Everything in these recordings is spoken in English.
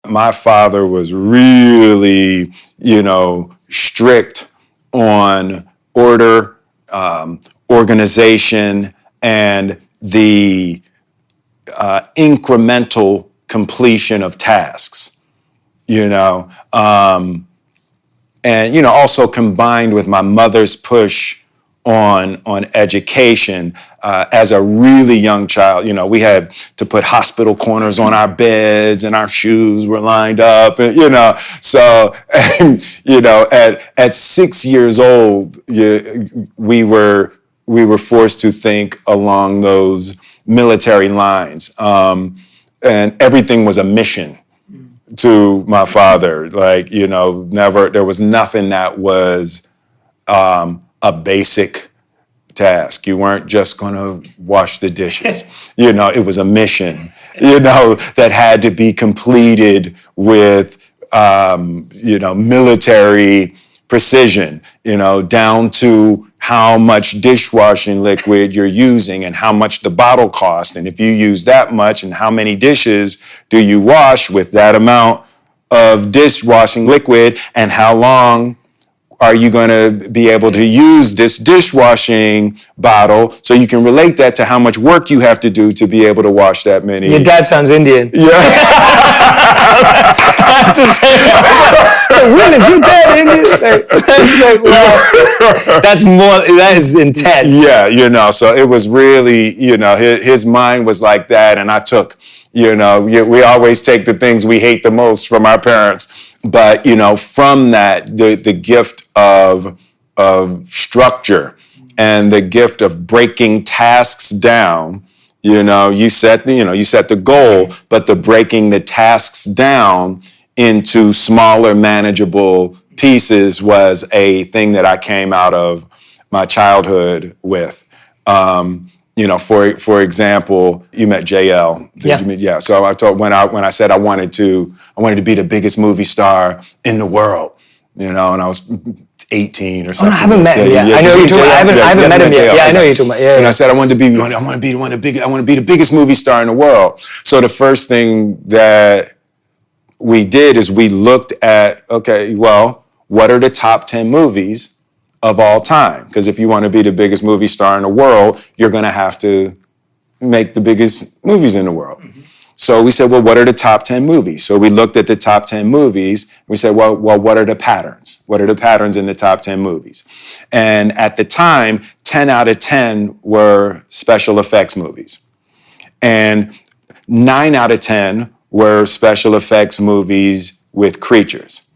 My father was really, strict on order, organization, and the incremental completion of tasks, and also combined with my mother's push on education. As a really young child, we had to put hospital corners on our beds and our shoes were lined up, and so at 6 years old, we were forced to think along those military lines, and everything was a mission to my father. Never, there was nothing that was a basic task. You weren't just going to wash the dishes. It was a mission, that had to be completed with, military precision, down to how much dishwashing liquid you're using and how much the bottle costs. And if you use that much, and how many dishes do you wash with that amount of dishwashing liquid, and how long are you going to be able to use this dishwashing bottle, so you can relate that to how much work you have to do to be able to wash that many. Your dad sounds Indian. Yeah. I have to say, so Will, is your dad Indian? That is intense. Yeah, so it was really, his mind was like that, and I took, we always take the things we hate the most from our parents. But, from that, the gift of structure and the gift of breaking tasks down, you set the goal, but the breaking the tasks down into smaller, manageable pieces was a thing that I came out of my childhood with. For example, you met JL. Yeah. So I told when I said I wanted to be the biggest movie star in the world, and I was 18 or something. I haven't met him yet. I know you're talking about. I haven't met him yet. Yeah, I know you're talking about. Yeah. And I said I want to be the biggest movie star in the world. So the first thing that we did is we looked at, what are the top 10 movies of all time? Because if you want to be the biggest movie star in the world, you're going to have to make the biggest movies in the world. Mm-hmm. So we said, what are the top 10 movies? So we looked at the top 10 movies. We said, well, what are the patterns? What are the patterns in the top 10 movies? And at the time, 10 out of 10 were special effects movies. And 9 out of 10 were special effects movies with creatures.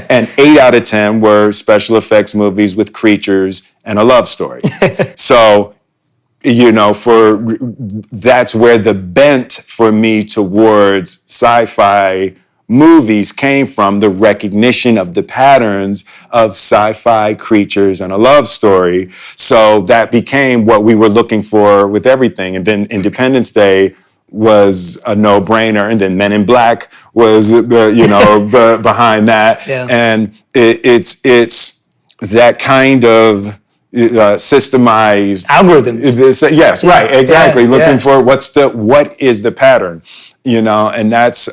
And 8 out of 10 were special effects movies with creatures and a love story. So, that's where the bent for me towards sci-fi movies came from, the recognition of the patterns of sci-fi creatures and a love story. So that became what we were looking for with everything. And then Independence Day was a no-brainer, and then Men in Black was, behind that. Yeah. And it's that kind of systemized algorithm. Yes, right, exactly. Yeah, looking for what is the pattern, and that's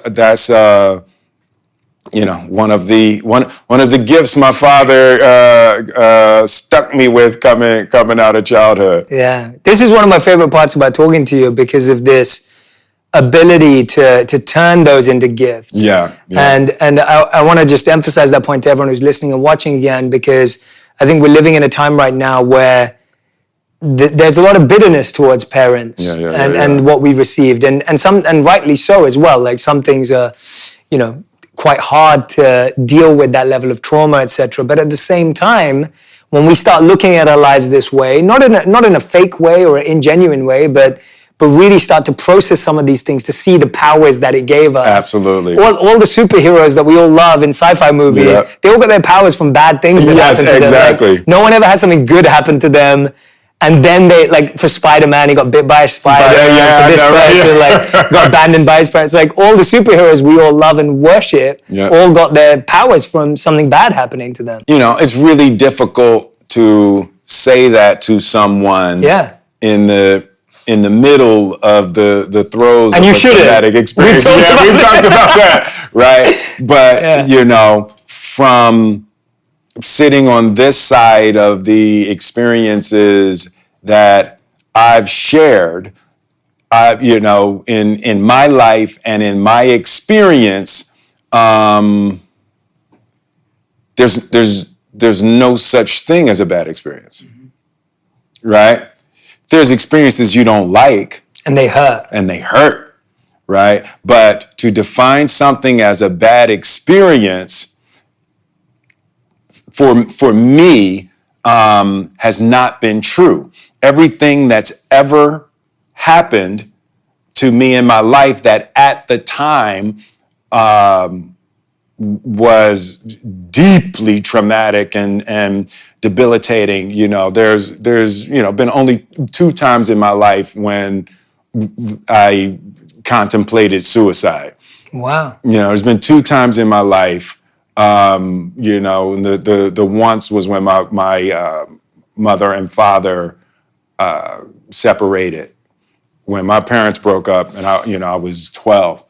one of the gifts my father stuck me with coming out of childhood. Yeah, this is one of my favorite parts about talking to you, because of this ability to turn those into gifts. Yeah. And I want to just emphasize that point to everyone who's listening and watching again, because I think we're living in a time right now where there's a lot of bitterness towards parents and what we've received, and rightly so as well. Like, some things are, quite hard to deal with, that level of trauma, etc. But at the same time, when we start looking at our lives this way, not in a fake way or an ingenuine way, but really start to process some of these things, to see the powers that it gave us. Absolutely. All the superheroes that we all love in sci-fi movies, they all got their powers from bad things that happened to them. Exactly. Like, no one ever had something good happen to them. And then they, like, for Spider-Man, he got bit by a spider. For this person, got abandoned by his parents. Like, all the superheroes we all love and worship all got their powers from something bad happening to them. It's really difficult to say that to someone in the in the middle of the throes and of a traumatic experience. We've talked about that, right? But, from sitting on this side of the experiences that I've shared, in my life and in my experience, there's no such thing as a bad experience, right? There's experiences you don't like, and they hurt, right? But to define something as a bad experience for me has not been true. Everything that's ever happened to me in my life that at the time was deeply traumatic and debilitating. There's been only 2 times in my life when I contemplated suicide. Wow. There's been 2 times in my life. And the once was when my mother and father separated, when my parents broke up, and I was 12,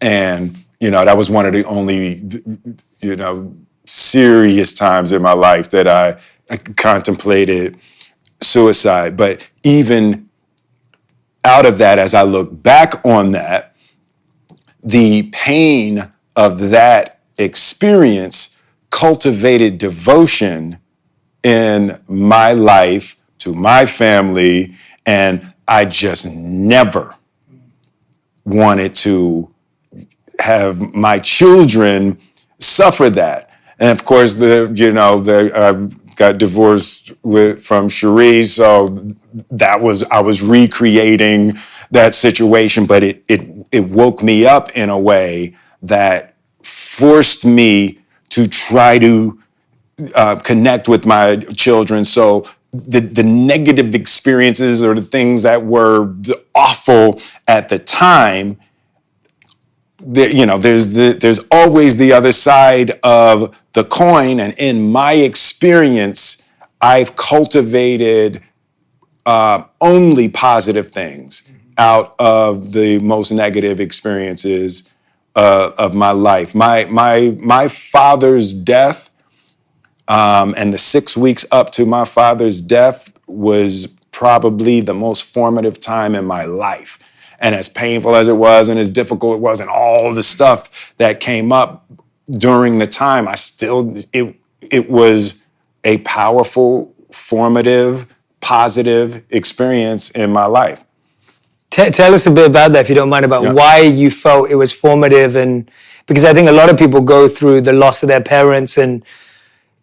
and that was one of the only serious times in my life that I contemplated suicide. But even out of that, as I look back on that, the pain of that experience cultivated devotion in my life to my family, and I just never wanted to have my children suffer that. And of course, I got divorced from Cherie, so I was recreating that situation, but it woke me up in a way that forced me to try to connect with my children. So the negative experiences or the things that were awful at the time, there's always the other side of the coin. And in my experience, I've cultivated only positive things out of the most negative experiences of my life. My father's death, and the 6 weeks up to my father's death was probably the most formative time in my life. And as painful as it was, and as difficult it was, and all the stuff that came up during the time, it was a powerful, formative, positive experience in my life. Tell us a bit about that, if you don't mind, about why you felt it was formative. And because I think a lot of people go through the loss of their parents, and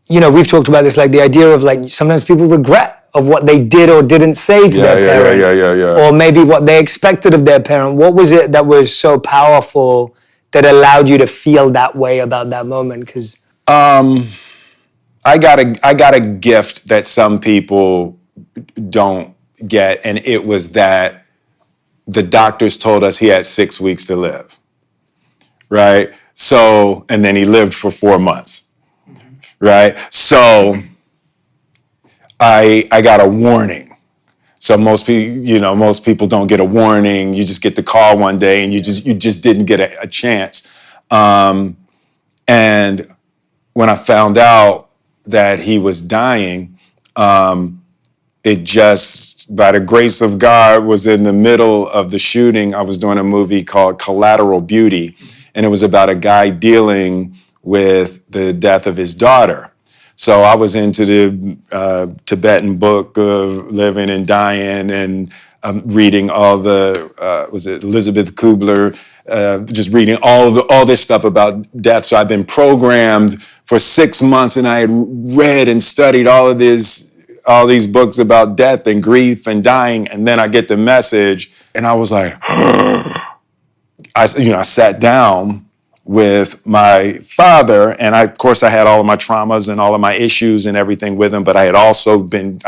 we've talked about this, like the idea of like sometimes people regret of what they did or didn't say to their parent, or maybe what they expected of their parent. What was it that was so powerful that allowed you to feel that way about that moment? Because I got a gift that some people don't get, and it was that the doctors told us he had 6 weeks to live, right? So, and then he lived for 4 months, right? So I got a warning. So most people don't get a warning. You just get the call one day, and you just didn't get a chance. And when I found out that he was dying, it just, by the grace of God, was in the middle of the shooting. I was doing a movie called Collateral Beauty, and it was about a guy dealing with the death of his daughter. So I was into the Tibetan book of living and dying, and reading all the, was it Elizabeth Kubler, just reading all this stuff about death. So I've been programmed for 6 months, and I had read and studied all these books about death and grief and dying. And then I get the message, and I was like, I sat down with my father, and of course I had all of my traumas and all of my issues and everything with him, but I had also been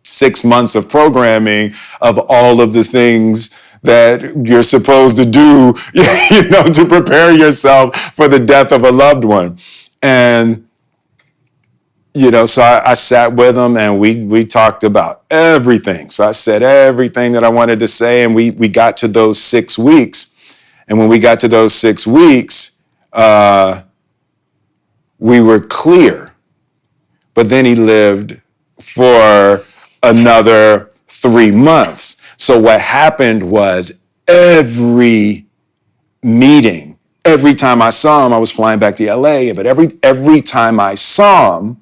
6 months of programming of all of the things that you're supposed to do, to prepare yourself for the death of a loved one. And so I sat with him and we talked about everything. So I said everything that I wanted to say, and we got to those 6 weeks. And when we got to those 6 weeks, we were clear. But then he lived for another 3 months. So what happened was every meeting, every time I saw him, I was flying back to LA, but every time I saw him,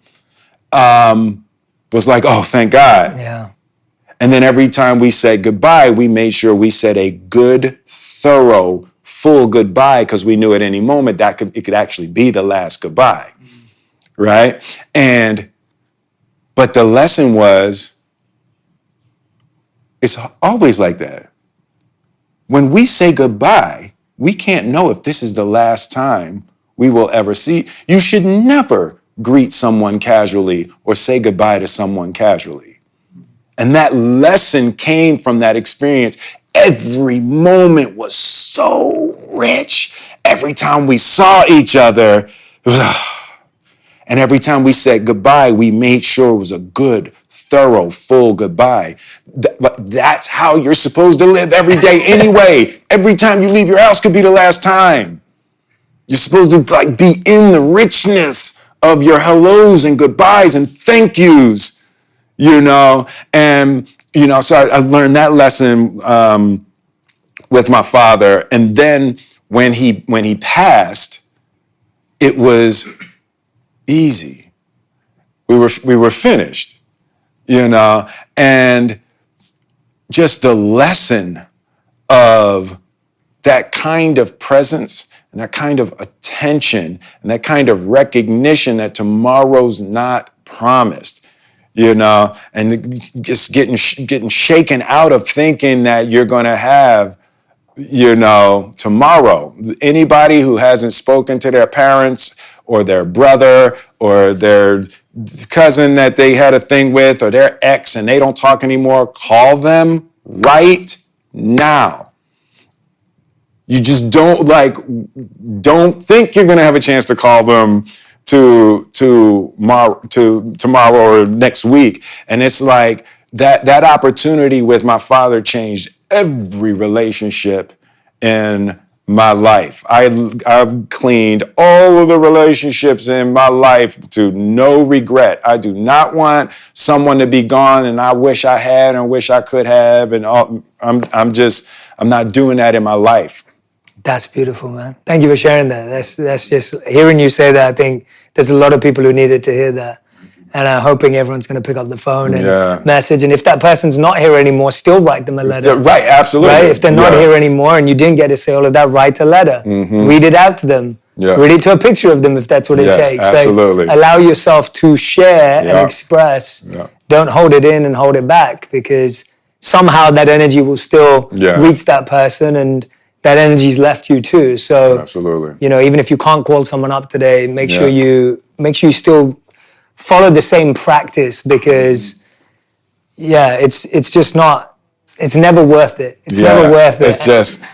was like, oh, thank God. Yeah. And then every time we said goodbye, we made sure we said a good, thorough, full goodbye, because we knew at any moment it could actually be the last goodbye, right? But the lesson was, it's always like that. When we say goodbye, we can't know if this is the last time we will ever see. You should never greet someone casually or say goodbye to someone casually. And that lesson came from that experience. Every moment was so rich. Every time we saw each other, and every time we said goodbye, we made sure it was a good, thorough, full goodbye. But that's how you're supposed to live every day anyway. Every time you leave your house could be the last time. You're supposed to be in the richness of your hellos and goodbyes and thank yous, And, so I learned that lesson with my father. And then when he passed, it was easy. We were finished, and just the lesson of that kind of presence and that kind of attention and that kind of recognition that tomorrow's not promised, and just getting shaken out of thinking that you're going to have, tomorrow. Anybody who hasn't spoken to their parents or their brother or their cousin that they had a thing with or their ex and they don't talk anymore, call them right now. You just don't think you're going to have a chance to call them to tomorrow or next week. And it's like that opportunity with my father changed every relationship in my life. I've cleaned all of the relationships in my life to no regret. I do not want someone to be gone and I wish I had and wish I could have. And I'm not doing that in my life. That's beautiful, man. Thank you for sharing that. That's just, hearing you say that, I think there's a lot of people who needed to hear that. And I'm hoping everyone's going to pick up the phone and message. And if that person's not here anymore, still write them a letter. Right, absolutely. Right? If they're not here anymore and you didn't get to say all of that, write a letter. Mm-hmm. Read it out to them. Yeah. Read it to a picture of them if that's what it takes. Absolutely. Allow yourself to share and express. Yeah. Don't hold it in and hold it back, because somehow that energy will still reach that person, and that energy's left you too. So absolutely. Even if you can't call someone up today, make sure you still follow the same practice, because it's just not, it's never worth it. It's never worth it. It's just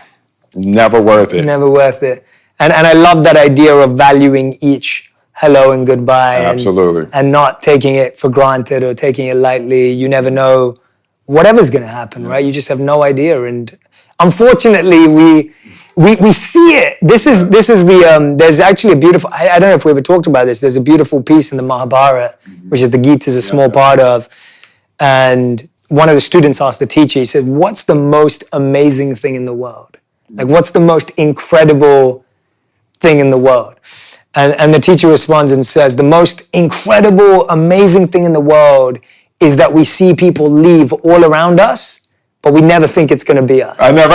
never worth it. Never worth it. And I love that idea of valuing each hello and goodbye. Absolutely. And not taking it for granted or taking it lightly. You never know whatever's going to happen, right? You just have no idea. And unfortunately, we see it. This is the, there's actually a beautiful, I don't know if we ever talked about this, there's a beautiful piece in the Mahabharata, which is the Gita is a small part of. And one of the students asked the teacher, he said, what's the most amazing thing in the world? Like, what's the most incredible thing in the world? And the teacher responds and says, the most incredible, amazing thing in the world is that we see people leave all around us, but we never think it's going to be us. I never.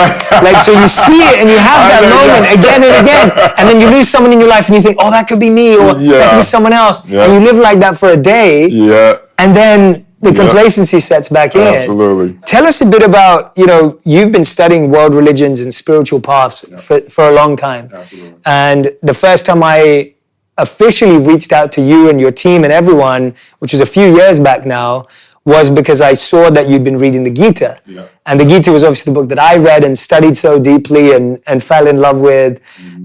So you see it and you have that moment again and again, and then you lose someone in your life and you think, oh, that could be me, or that could be someone else. And you live like that for a day, and then the complacency sets back in. Absolutely. Tell us a bit about, you've been studying world religions and spiritual paths for a long time. Absolutely. And the first time I officially reached out to you and your team and everyone, which was a few years back now, was because I saw that you'd been reading the Gita. Yeah. And the Gita was obviously the book that I read and studied so deeply and fell in love with.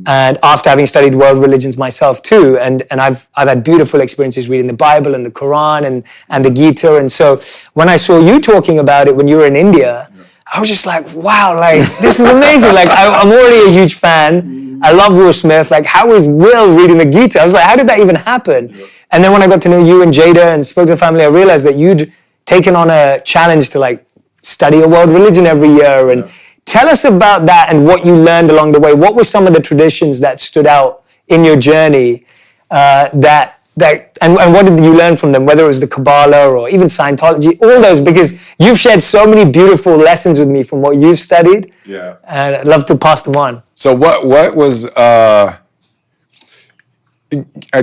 And after having studied world religions myself too, and I've had beautiful experiences reading the Bible and the Quran and the Gita. And so when I saw you talking about it when you were in India, I was just like, wow, like this is amazing. Like I'm already a huge fan. I love Will Smith. Like how is Will reading the Gita? I was like, how did that even happen? And then when I got to know you and Jada and spoke to the family, I realized that you'd taken on a challenge to like study a world religion every year. And tell us about that and what you learned along the way. What were some of the traditions that stood out in your journey and what did you learn from them, whether it was the Kabbalah or even Scientology, all those, because you've shared so many beautiful lessons with me from what you've studied. Yeah. And I'd love to pass them on. So what was, I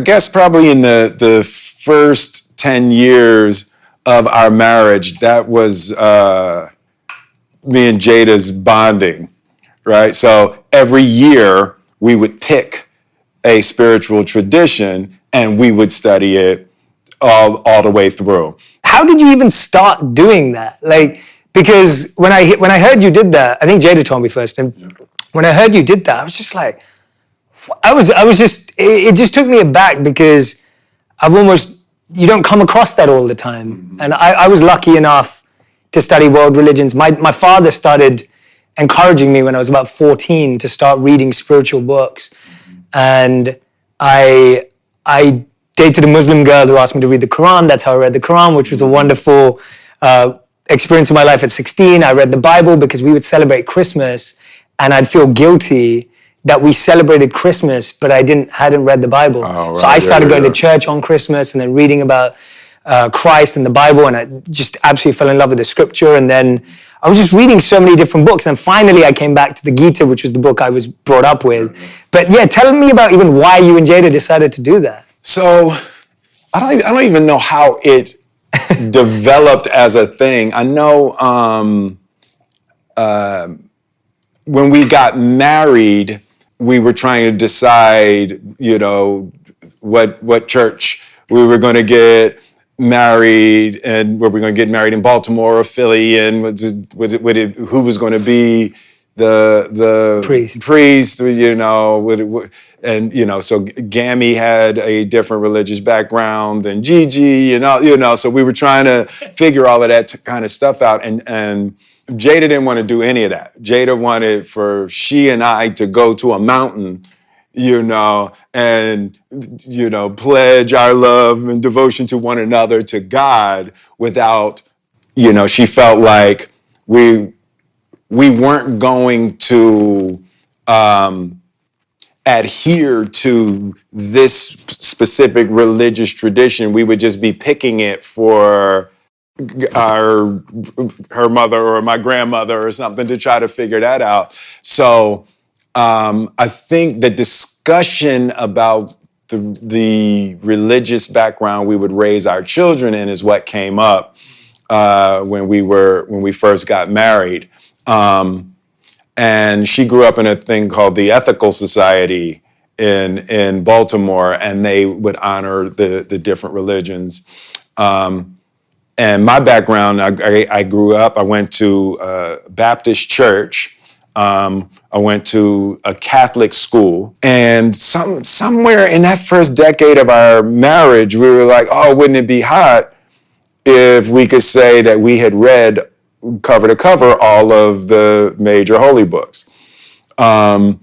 guess probably in the first 10 years of our marriage, that was me and Jada's bonding, right? So every year we would pick a spiritual tradition and we would study it all the way through. How did you even start doing that? Like, because when I heard you did that, I think Jada told me first, and when I heard you did that, I was just like, it just took me aback because you don't come across that all the time. And I was lucky enough to study world religions. My father started encouraging me when I was about 14 to start reading spiritual books. And I dated a Muslim girl who asked me to read the Quran. That's how I read the Quran, which was a wonderful experience in my life at 16. I read the Bible because we would celebrate Christmas and I'd feel guilty that we celebrated Christmas, but I hadn't read the Bible. Oh, right, so I started going to church on Christmas and then reading about Christ and the Bible, and I just absolutely fell in love with the scripture. And then I was just reading so many different books. And finally I came back to the Gita, which was the book I was brought up with. But yeah, tell me about even why you and Jada decided to do that. So I don't even know how it developed as a thing. I know when we got married, we were trying to decide, what church we were going to get married, and were we going to get married in Baltimore or Philly, and who was going to be the priest, and so Gammy had a different religious background than Gigi, so we were trying to figure all of that kind of stuff out, and Jada didn't want to do any of that. Jada wanted for she and I to go to a mountain, and, pledge our love and devotion to one another, to God, without, she felt like we weren't going to adhere to this specific religious tradition. We would just be picking it for her mother or my grandmother or something to try to figure that out. So I think the discussion about the religious background we would raise our children in is what came up when we first got married. And she grew up in a thing called the Ethical Society in Baltimore, and they would honor the different religions. And my background, I grew up, I went to a Baptist church. I went to a Catholic school, and somewhere in that first decade of our marriage, we were like, oh, wouldn't it be hot if we could say that we had read cover to cover all of the major holy books. And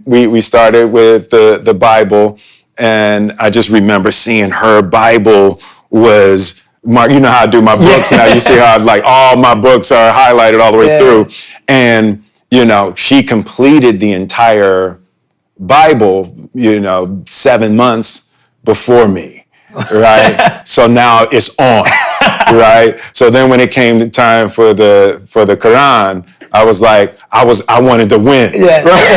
we started with the Bible, and I just remember seeing her Bible was marked. You know how I do my books now. You see how all my books are highlighted all the way through. And, she completed the entire Bible, 7 months before me, right? So now it's on, right? So then when it came to time for the Quran, I was like, I wanted to win. Yeah. Right?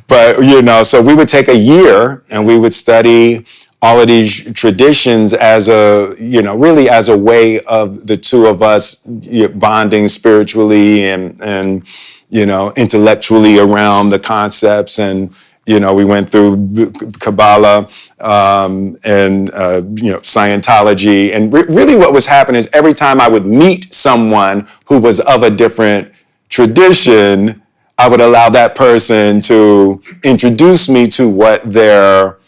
But, so we would take a year and we would study all of these traditions as really as a way of the two of us bonding spiritually and intellectually around the concepts and we went through Kabbalah and Scientology, and really what was happening is every time I would meet someone who was of a different tradition, I would allow that person to introduce me to what their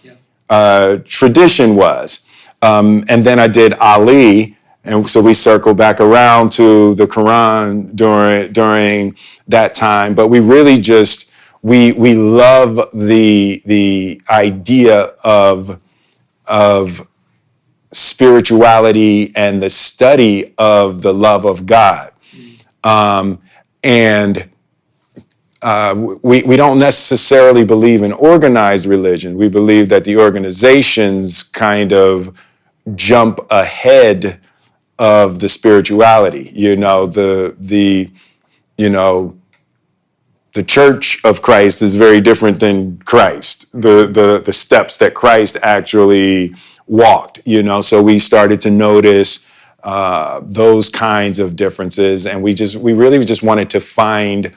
tradition was. And then I did Ali, and so we circled back around to the Quran during that time. But we really just we love the idea of spirituality and the study of the love of God. And we don't necessarily believe in organized religion. We believe that the organizations kind of jump ahead of the spirituality. The Church of Christ is very different than Christ. The steps that Christ actually walked. So we started to notice those kinds of differences, and we really just wanted to find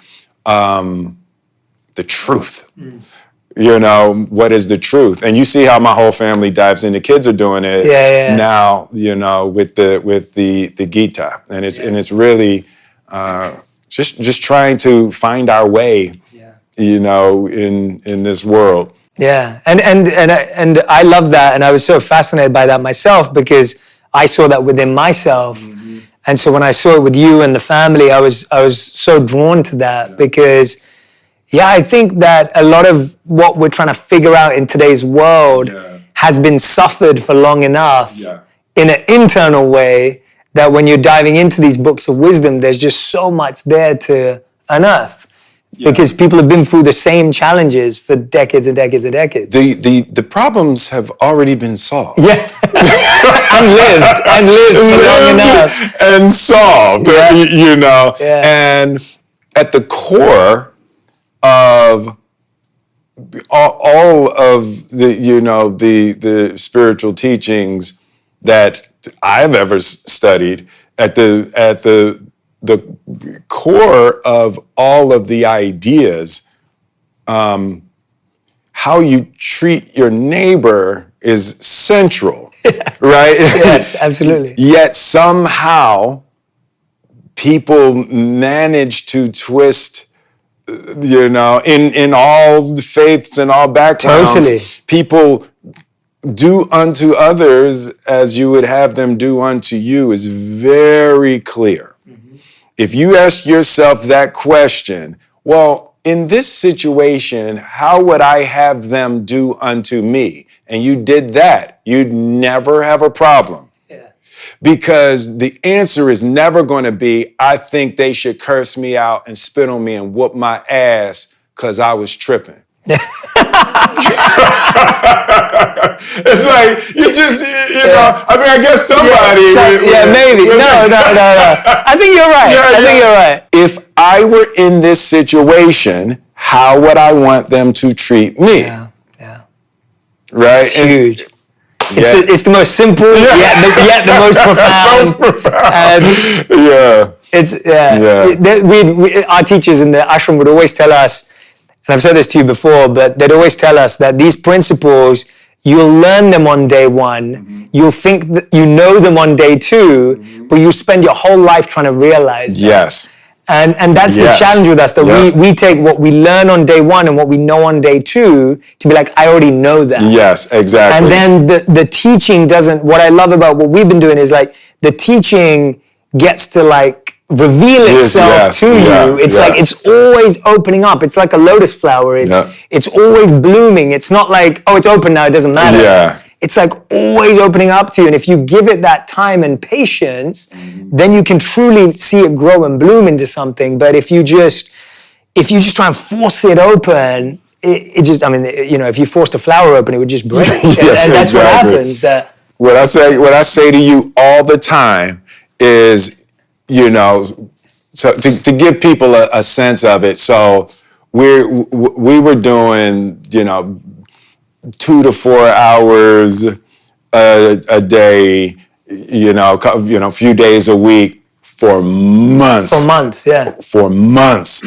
the truth. What is the truth? And you see how my whole family dives in. The kids are doing it now, with the Gita, and it's really just trying to find our way, in this world. Yeah, and I love that, and I was so fascinated by that myself because I saw that within myself. And so when I saw it with you and the family, I was so drawn to that because, I think that a lot of what we're trying to figure out in today's world has been suffered for long enough in an internal way that when you're diving into these books of wisdom, there's just so much there to unearth because people have been through the same challenges for decades and decades and decades. The problems have already been solved. Yeah. and lived for long enough. And solved, Yeah. And at the core of all of the spiritual teachings that I've ever studied, at the core of all of the ideas, how you treat your neighbor is central, right? Yes, absolutely. Yet somehow people manage to twist, in all faiths and all backgrounds. Totally. People do unto others as you would have them do unto you is very clear. If you ask yourself that question, well, in this situation, how would I have them do unto me? And you did that, you'd never have a problem. Because the answer is never going to be, I think they should curse me out and spit on me and whoop my ass because I was tripping. It's like, I guess somebody. Maybe. No. I think you're right. I think you're right. If I were in this situation, how would I want them to treat me? Yeah. Right? It's huge. It's the most simple, yet the most profound. Our teachers in the ashram would always tell us, and I've said this to you before, but they'd always tell us that these principles, you'll learn them on day one, you'll think that you know them on day two, but you spend your whole life trying to realize them. Yes. And that's the challenge with us, that we take what we learn on day one and what we know on day two to be like, I already know that. Yes, exactly. And then the teaching doesn't, what I love about what we've been doing is like, the teaching gets to like reveal itself to you. It's like, it's always opening up. It's like a lotus flower. It's always blooming. It's not like, oh, it's open now, it doesn't matter. Yeah. It's like always opening up to you. And if you give it that time and patience, then you can truly see it grow and bloom into something. But if you just try and force it open, it just, if you forced a flower open, it would just break. And that's what happens. What I say to you all the time is, so to give people a sense of it. So we were doing, 2 to 4 hours a day, a few days a week for months. For months, yeah. For months,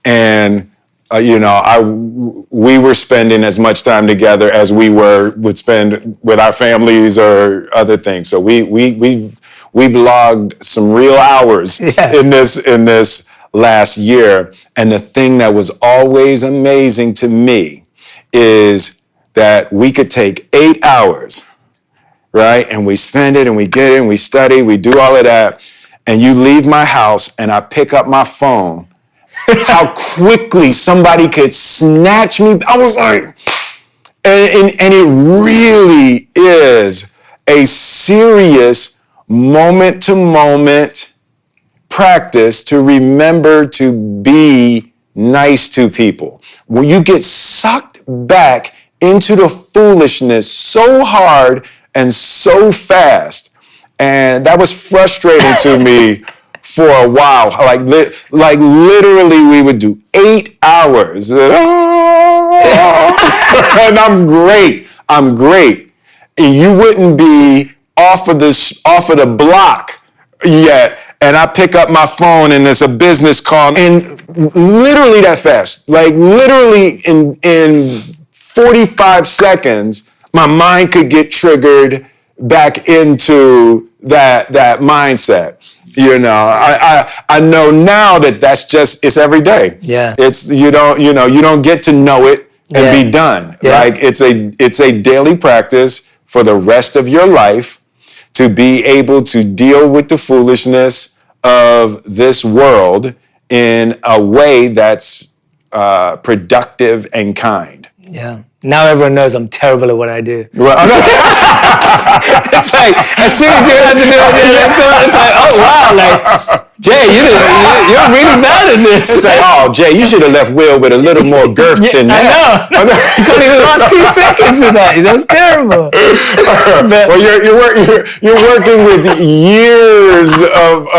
and we were spending as much time together as we would spend with our families or other things. So we've logged some real hours in this last year. And the thing that was always amazing to me is that we could take 8 hours, right? And we spend it and we get it and we study, we do all of that. And you leave my house and I pick up my phone, how quickly somebody could snatch me. I was like, and it really is a serious moment to moment practice to remember to be nice to people. When you get sucked back into the foolishness so hard and so fast, and that was frustrating to me for a while. Like literally we would do 8 hours. And I'm great. And you wouldn't be off of the block yet. And I pick up my phone and it's a business call. And literally that fast, like literally in 45 seconds, my mind could get triggered back into that mindset. I know now that's just, it's every day. Yeah. It's, you don't get to know it and be done. Yeah. Like it's a daily practice for the rest of your life to be able to deal with the foolishness of this world in a way that's productive and kind. Yeah. Now everyone knows I'm terrible at what I do. Well, it's like, as soon as you have to do it, it's like, oh wow, like, Jay, you're really bad at this. It's like, oh, Jay, you should have left Will with a little more girth than that. I know. You couldn't even last 2 seconds with that. That's terrible. Well, you're working with years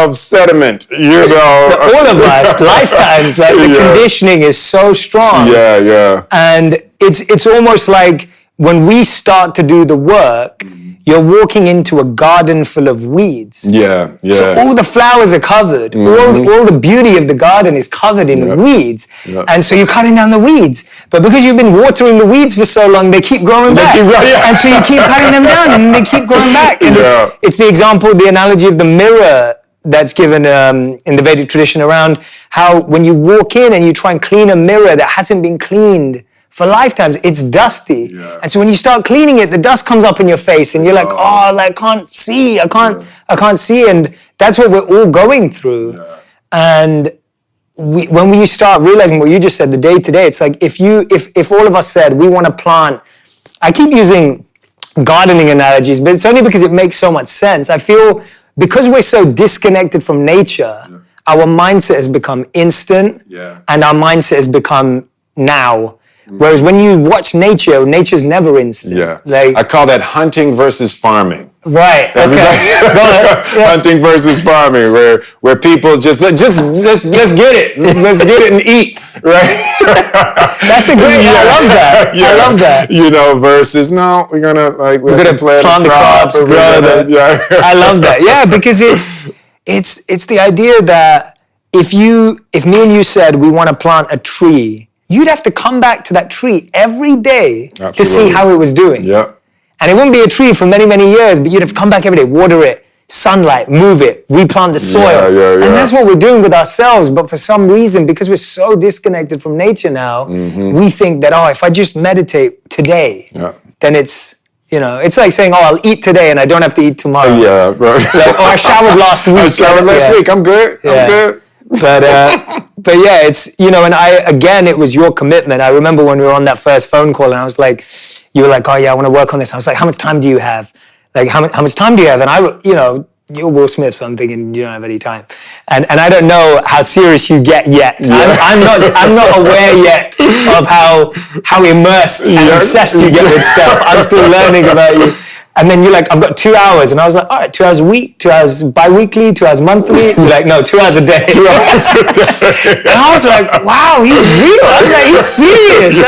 of sediment, All of us, lifetimes, like the conditioning is so strong. Yeah. And it's almost like when we start to do the work, you're walking into a garden full of weeds. Yeah. So all the flowers are covered. Mm-hmm. All the beauty of the garden is covered in weeds. Yep. And so you're cutting down the weeds. But because you've been watering the weeds for so long, they keep growing back. And so you keep cutting them down and they keep growing back. And it's the example, the analogy of the mirror that's given in the Vedic tradition around how when you walk in and you try and clean a mirror that hasn't been cleaned for lifetimes, it's dusty. Yeah. And so when you start cleaning it, the dust comes up in your face and you're like, I can't see. I can't see. And that's what we're all going through. Yeah. And when we start realizing what you just said, the day to day, it's like if all of us said we want to plant, I keep using gardening analogies, but it's only because it makes so much sense. I feel because we're so disconnected from nature, our mindset has become instant and our mindset has become now. Whereas when you watch nature's never instant. Yeah. I call that hunting versus farming. Right. Okay. Hunting versus farming, where people let's get it. Let's get it and eat. Right. That's a great. I love that. I love that. Versus no, we're gonna plant the crops, grow the. I love that. Yeah, because it's the idea that if me and you said we want to plant a tree, you'd have to come back to that tree every day to see how it was doing. Yeah. And it wouldn't be a tree for many, many years, but you'd have to come back every day, water it, sunlight, move it, replant the soil. Yeah. And that's what we're doing with ourselves. But for some reason, because we're so disconnected from nature now, we think that, if I just meditate today, then it's, it's like saying, I'll eat today and I don't have to eat tomorrow. Yeah, right. Like, I showered last week. I showered last week. I'm good. I'm good. But yeah, it's, and it was your commitment. I remember when we were on that first phone call and I was like, you were like, oh yeah, I want to work on this. I was like, how much time do you have? Like, how much time do you have? And you're Will Smith, so I'm thinking you don't have any time. And I don't know how serious you get yet. Yeah. I'm not aware yet of how immersed and obsessed you get with stuff. I'm still learning about you. And then you're like, I've got 2 hours. And I was like, all right, 2 hours a week, 2 hours bi-weekly, 2 hours monthly. You're like, no, 2 hours a day. 2 hours a day. And I was like, wow, he's real. I was like, he's serious.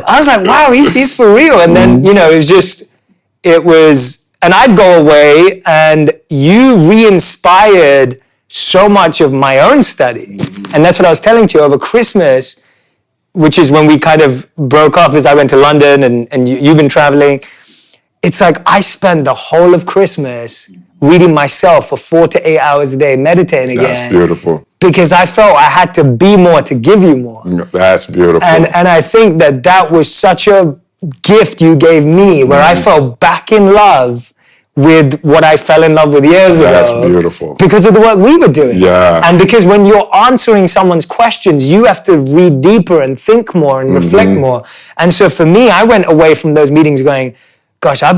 I was like, wow, he's for real. And then, and I'd go away and you re-inspired so much of my own study. And that's what I was telling you over Christmas. which is when we kind of broke off, as I went to London and you've been traveling. It's like I spent the whole of Christmas reading myself for 4 to 8 hours a day, meditating again. That's beautiful. Because I felt I had to be more to give you more. That's beautiful. And I think that was such a gift you gave me, where I fell back in love with what I fell in love with years ago. That's beautiful. Because of the work we were doing. Yeah. And because when you're answering someone's questions, you have to read deeper and think more and reflect more. And so for me, I went away from those meetings going, gosh, I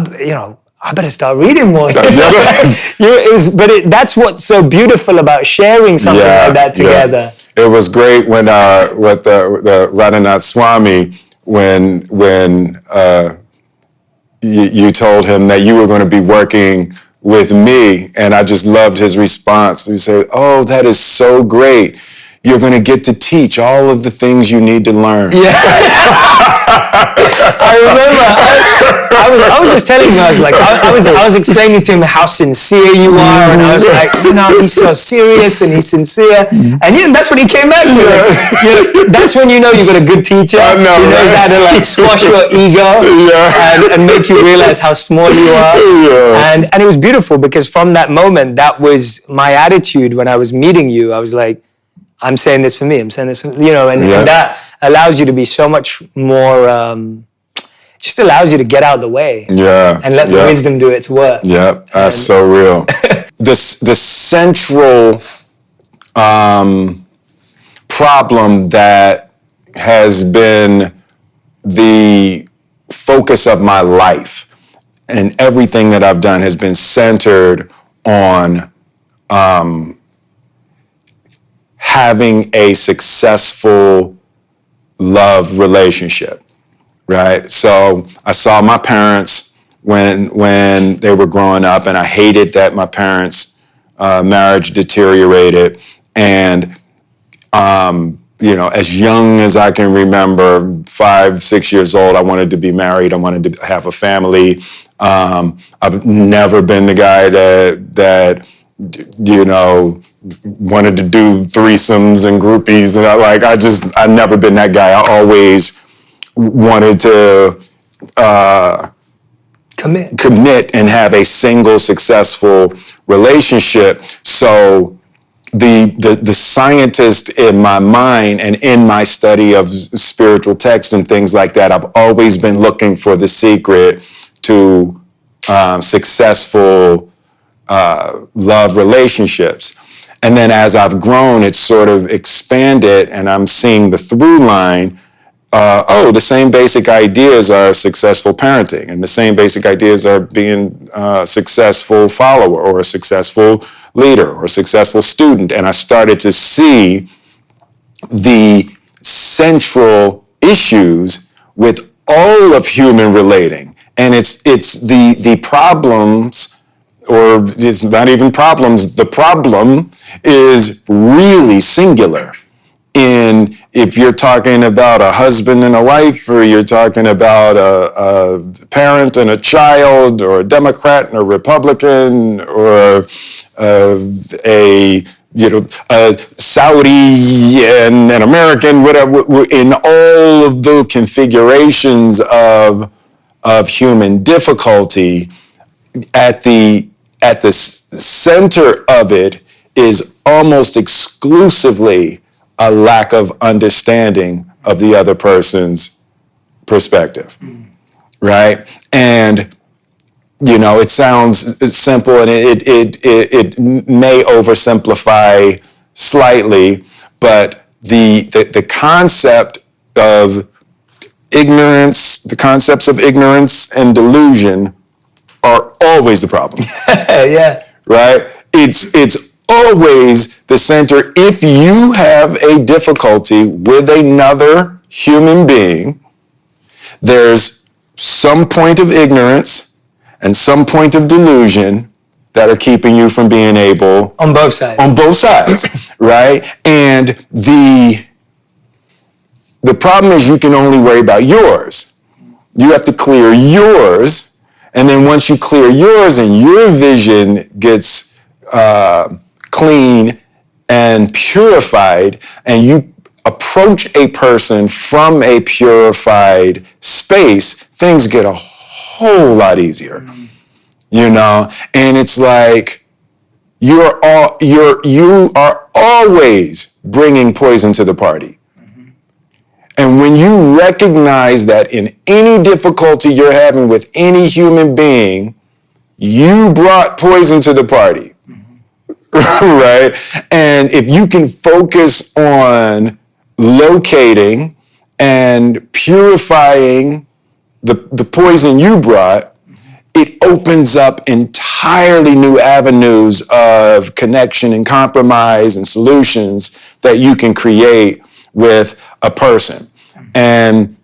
better start reading more. That's what's so beautiful about sharing something like that together. Yeah. It was great when with the Radhanath Swami, when you told him that you were going to be working with me, and I just loved his response. He said, "Oh, that is so great. You're going to get to teach all of the things you need to learn." Yeah. I remember I was just telling him, I was explaining to him how sincere you are, and I was like, he's so serious and he's sincere, and that's when he came back to me. That's when you know you've got a good teacher. I know, he knows how to squash your ego and make you realize how small you are. And it was beautiful, because from that moment, that was my attitude when I was meeting you. I was like, I'm saying this for me. I'm saying this for, and that allows you to be so much more, just allows you to get out of the way. Yeah. And let the wisdom do its work. Yeah, that's so real. The central problem that has been the focus of my life, and everything that I've done has been centered on having a successful love relationship, right? So I saw my parents when they were growing up, and I hated that my parents' marriage deteriorated. And as young as I can remember, 5, 6 years old, I wanted to be married. I wanted to have a family. I've never been the guy that wanted to do threesomes and groupies, and I've never been that guy. I always wanted to commit and have a single successful relationship. So the scientist in my mind and in my study of spiritual texts and things like that, I've always been looking for the secret to successful love relationships. And then as I've grown, it's sort of expanded, and I'm seeing the through line. The same basic ideas are successful parenting, and the same basic ideas are being a successful follower or a successful leader or a successful student. And I started to see the central issues with all of human relating. And it's the problems, or it's not even problems. The problem is really singular. If you're talking about a husband and a wife, or you're talking about a parent and a child, or a Democrat and a Republican, or a Saudi and an American, whatever, in all of the configurations of human difficulty, at the center of it is almost exclusively a lack of understanding of the other person's perspective, right? And it sounds simple, and it may oversimplify slightly, but the concept of ignorance, the concepts of ignorance and delusion are always the problem. Yeah. Right? It's always the center. If you have a difficulty with another human being, there's some point of ignorance and some point of delusion that are keeping you from being able... On both sides. On both sides, right? And the problem is you can only worry about yours. You have to clear yours, and then once you clear yours and your vision gets clean and purified, and you approach a person from a purified space, things get a whole lot easier, you know? And it's like, you are always bringing poison to the party. And when you recognize that in any difficulty you're having with any human being, you brought poison to the party, right? And if you can focus on locating and purifying the poison you brought, it opens up entirely new avenues of connection and compromise and solutions that you can create with a person. And,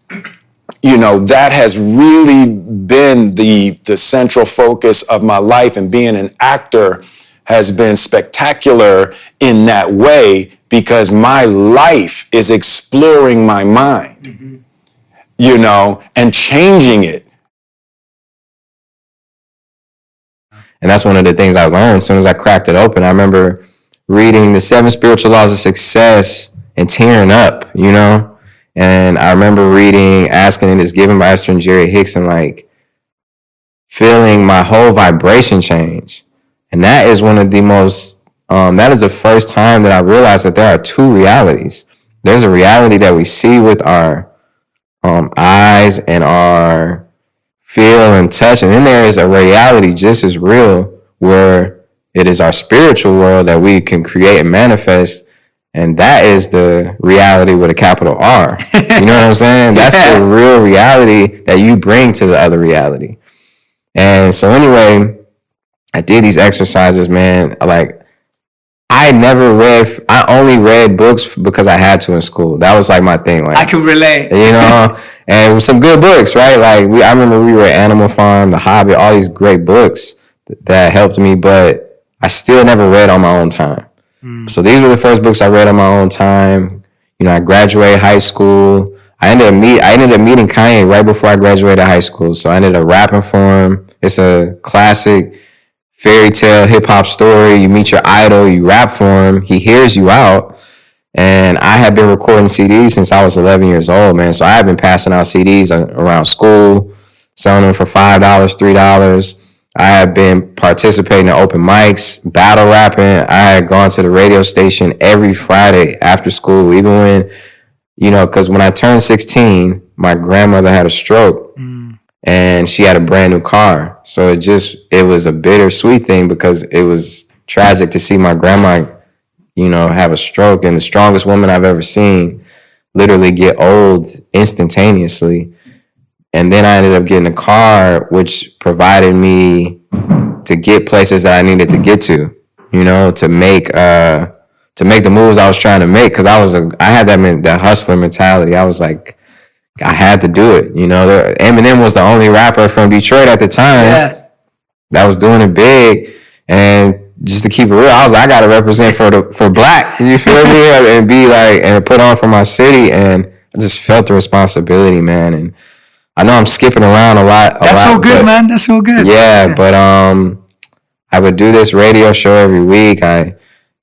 you know, that has really been the central focus of my life, and being an actor has been spectacular in that way, because my life is exploring my mind, you know, and changing it. And that's one of the things I learned as soon as I cracked it open. I remember reading the 7 Spiritual Laws of Success and tearing up, you know? And I remember reading Asking and Is Given by Esther and Jerry Hicks, and like feeling my whole vibration change. And that is one of the most, that is the first time that I realized that there are 2 realities. There's a reality that we see with our eyes and our feel and touch, and then there is a reality just as real where it is our spiritual world that we can create and manifest, and that is the reality with a capital R. You know what I'm saying? That's the real reality that you bring to the other reality. And so anyway, I did these exercises, man. Like, I only read books because I had to in school. That was like my thing. Like, I can relate. You know, and it was some good books, right? Like, I remember we were at Animal Farm, The Hobbit, all these great books that helped me, but I still never read on my own time. So these were the first books I read on my own time. You know, I graduated high school. I ended up meeting Kanye right before I graduated high school. So I ended up rapping for him. It's a classic fairy tale hip hop story. You meet your idol, you rap for him, he hears you out. And I had been recording CDs since I was 11 years old, man. So I had been passing out CDs around school, selling them for $5, $3. I had been participating in open mics, battle rapping. I had gone to the radio station every Friday after school, even when, you know, because when I turned 16, my grandmother had a stroke. And she had a brand new car. So it was a bittersweet thing, because it was tragic to see my grandma, you know, have a stroke, and the strongest woman I've ever seen literally get old instantaneously. And then I ended up getting a car, which provided me to get places that I needed to get to, you know, to make the moves I was trying to make. Cause I had that hustler mentality. I was like, I had to do it. You know, Eminem was the only rapper from Detroit at the time that was doing it big. And just to keep it real, I got to represent for black, you feel me? And be like, and put on for my city. And I just felt the responsibility, man. And I know I'm skipping around a lot. That's so good, man. That's so good. Yeah, but I would do this radio show every week.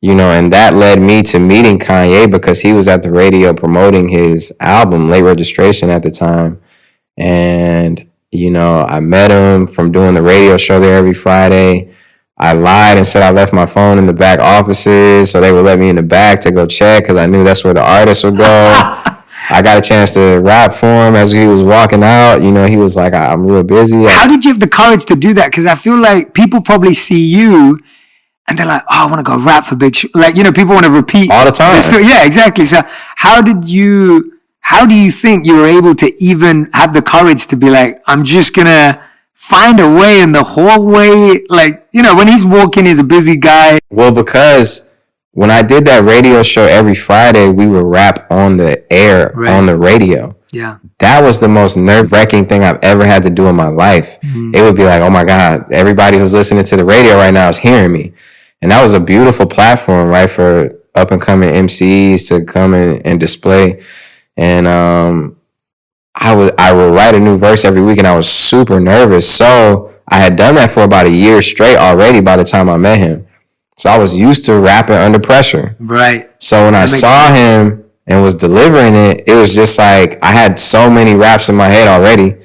You know, and that led me to meeting Kanye, because he was at the radio promoting his album, Late Registration, at the time. And, you know, I met him from doing the radio show there every Friday. I lied and said I left my phone in the back offices, so they would let me in the back to go check, because I knew that's where the artists would go. I got a chance to rap for him as he was walking out. You know, he was like, I'm real busy. How did you have the courage to do that? Because I feel like people probably see you and they're like, oh, I want to go rap for Big Sean. Like, you know, people want to repeat all the time. Yeah, exactly. So how do you think you were able to even have the courage to be like, I'm just going to find a way in the hallway? Like, you know, when he's walking, he's a busy guy. Well, because when I did that radio show every Friday, we would rap on the air, on the radio. Yeah. That was the most nerve-wracking thing I've ever had to do in my life. It would be like, oh my God, everybody who's listening to the radio right now is hearing me. And that was a beautiful platform, right, for up-and-coming MCs to come in and display. And I would write a new verse every week, and I was super nervous. So I had done that for about a year straight already by the time I met him. So I was used to rapping under pressure. Right. So when I saw him and was delivering it, it was just like I had so many raps in my head already,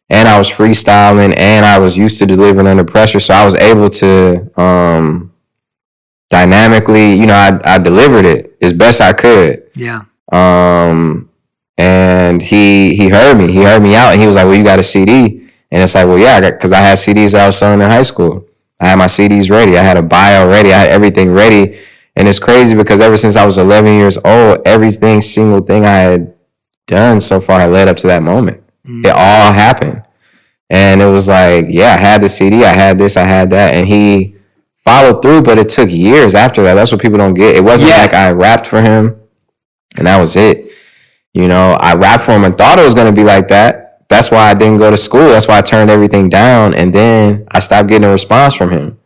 and I was freestyling, and I was used to delivering under pressure, so I was able to dynamically, I delivered it as best I could. Yeah. And he heard me out, and he was like, well, you got a CD? And it's like, well, yeah, because I had CDs that I was selling in high school. I had my CDs ready. I had a bio ready. I had everything ready. And it's crazy because ever since I was 11 years old, single thing I had done so far had led up to that moment. It all happened. And it was like, yeah, I had the CD, I had this, I had that. And he followed through, but it took years after that. That's what people don't get. It wasn't like I rapped for him and that was it. I rapped for him and thought it was going to be like that. That's why I didn't go to school. That's why I turned everything down. And then I stopped getting a response from him.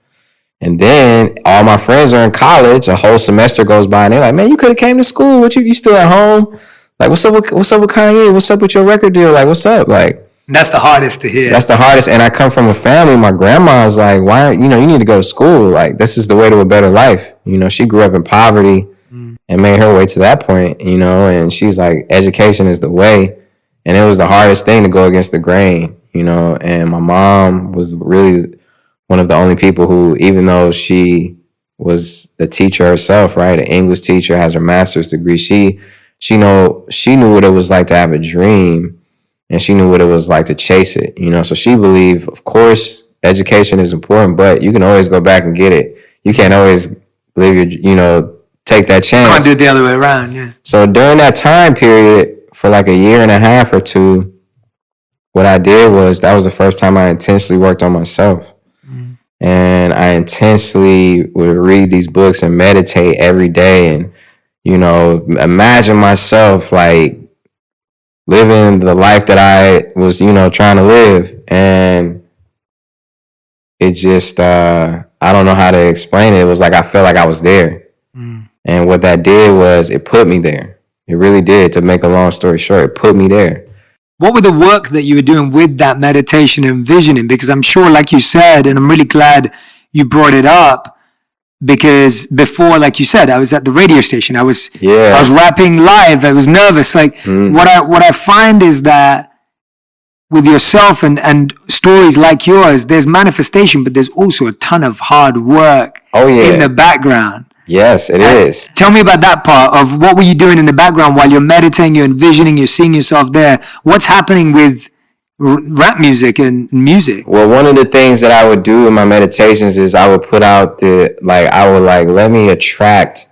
And then all my friends are in college. A whole semester goes by and they're like, man, you could have came to school. What you still at home? Like, what's up with Kanye? What's up with your record deal? Like, what's up? Like, that's the hardest to hear. That's the hardest. And I come from a family. My grandma's like, why, you need to go to school. Like, this is the way to a better life. She grew up in poverty and made her way to that point, and she's like, education is the way. And it was the hardest thing to go against the grain, and my mom was really one of the only people who, even though she was a teacher herself, right, an English teacher, has her master's degree, she knew what it was like to have a dream, and she knew what it was like to chase it, so she believed, of course, education is important, but you can always go back and get it. You can't always live take that chance. Can't do it the other way around, yeah. So during that time period, for like a year and a half or two, what I did was, that was the first time I intentionally worked on myself. And I intensely would read these books and meditate every day and, imagine myself like living the life that I was, trying to live. And it just, I don't know how to explain it. It was like, I felt like I was there. And what that did was, it put me there. It really did. To make a long story short, it put me there. What were the work that you were doing with that meditation and visioning? Because I'm sure, like you said, and I'm really glad you brought it up, because before, like you said, I was at the radio station. I was rapping live. I was nervous. Like what I find is that with yourself and stories like yours, there's manifestation, but there's also a ton of hard work in the background. Yes, it is. Tell me about that part of what were you doing in the background while you're meditating, you're envisioning, you're seeing yourself there. What's happening with rap music and music? Well, one of the things that I would do in my meditations is I would put out let me attract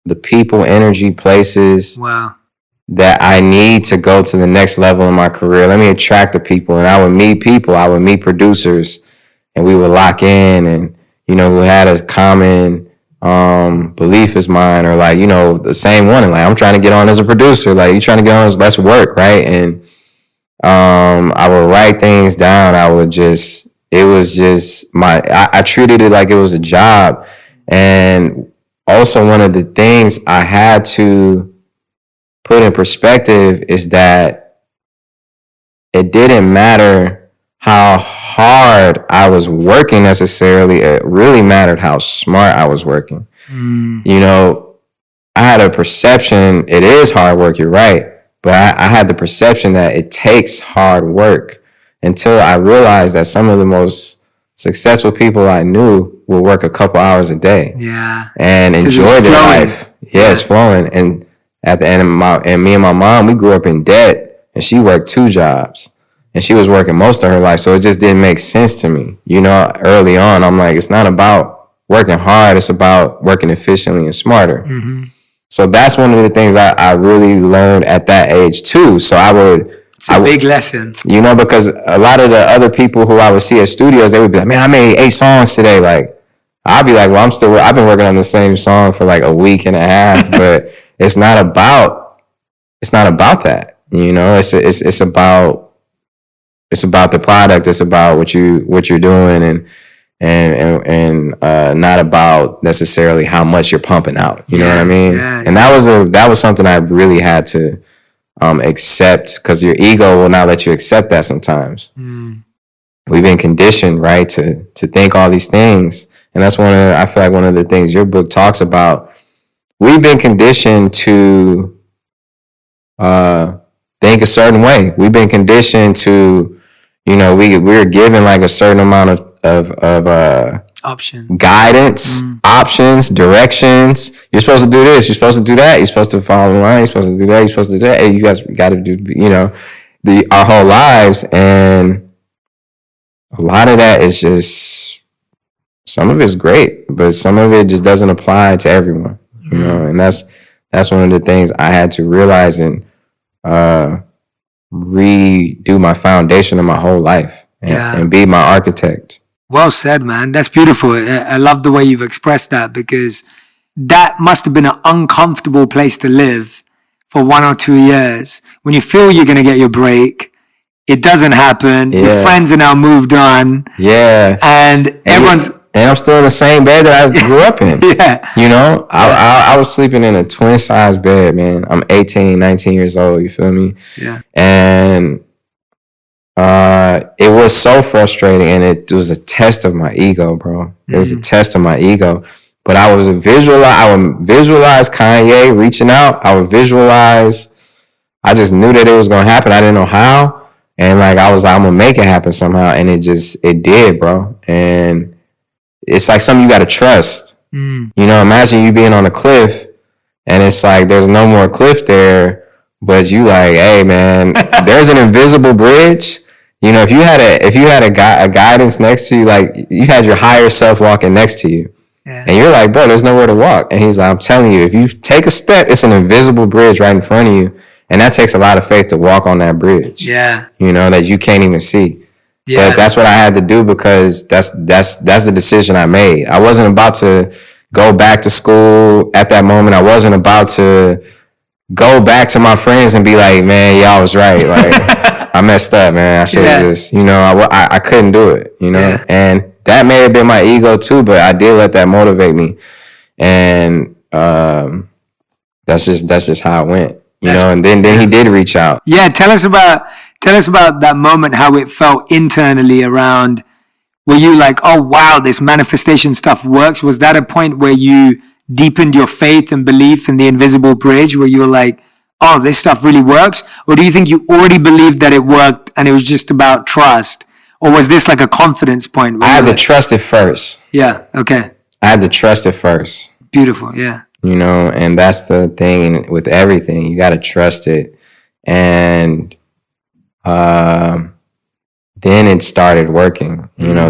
the people, energy, places that I need to go to the next level in my career. Let me attract the people. And I would meet people. I would meet producers, and we would lock in, and, who had a common belief is mine, or the same one, and I'm trying to get on as a producer, you trying to get on, let's work, right? And I would write things down. I treated it like it was a job. And also, one of the things I had to put in perspective is that it didn't matter how hard I was working necessarily. It really mattered how smart I was working. I had a perception, it is hard work, you're right, but I had the perception that it takes hard work, until I realized that some of the most successful people I knew would work a couple hours a day and enjoy their life. It's flowing. And at the end of me and my mom, we grew up in debt, and she worked 2 jobs. And she was working most of her life, so it just didn't make sense to me. Early on, I'm like, it's not about working hard, it's about working efficiently and smarter. So that's one of the things I really learned at that age too. So it's a big lesson. Because a lot of the other people who I would see at studios, they would be like, man, I made 8 songs today. Like, I'd be like, well, I've been working on the same song for like a week and a half, but it's not about that. It's about the product. It's about what you're doing, and not about necessarily how much you're pumping out. You know what I mean? And that was something I really had to accept, because your ego will not let you accept that sometimes. We've been conditioned, right, to think all these things, and that's I feel like one of the things your book talks about. We've been conditioned to think a certain way. We've been conditioned to, we're given like a certain amount of guidance, options, directions. You're supposed to do this. You're supposed to do that. You're supposed to follow the line. You're supposed to do that. You're supposed to do that. Hey, you guys got to do, our whole lives. And a lot of that is just, some of it's great, but some of it just doesn't apply to everyone, and that's one of the things I had to realize and redo my foundation of my whole life and be my architect. Well said, man. That's beautiful. I love the way you've expressed that, because that must have been an uncomfortable place to live for 1 or 2 years. When you feel you're going to get your break, it doesn't happen. Yeah. Your friends are now moved on. Yeah. And everyone's... And I'm still in the same bed that I grew up in. Yeah. I was sleeping in a twin size bed, man. I'm 18, 19 years old. You feel me? Yeah. And it was so frustrating, and it was a test of my ego, bro. It was a test of my ego. But I would visualize Kanye reaching out. I just knew that it was going to happen. I didn't know how. And like, I was like, I'm going to make it happen somehow. And it did, bro. And it's like something you got to trust. Imagine you being on a cliff and it's like, there's no more cliff there, but you like, hey man, there's an invisible bridge. If you had a guidance next to you, like you had your higher self walking next to you, and you're like, bro, there's nowhere to walk. And he's like, I'm telling you, if you take a step, it's an invisible bridge right in front of you. And that takes a lot of faith to walk on that bridge. Yeah. That you can't even see. Yeah. But that's what I had to do, because that's the decision I made. I wasn't about to go back to school at that moment. I wasn't about to go back to my friends and be like, man, y'all was right. Like, I messed up, man. I should have just, I couldn't do it, Yeah. And that may have been my ego too, but I did let that motivate me. And that's just how it went, and then he did reach out. Yeah. Tell us about that moment, how it felt internally around, were you like, oh wow, this manifestation stuff works? Was that a point where you deepened your faith and belief in the invisible bridge, where you were like, oh, this stuff really works? Or do you think you already believed that it worked and it was just about trust? Or was this like a confidence point? I had to trust it first. Yeah. Okay. I had to trust it first. Beautiful. Yeah. And that's the thing with everything. You got to trust it. And then it started working.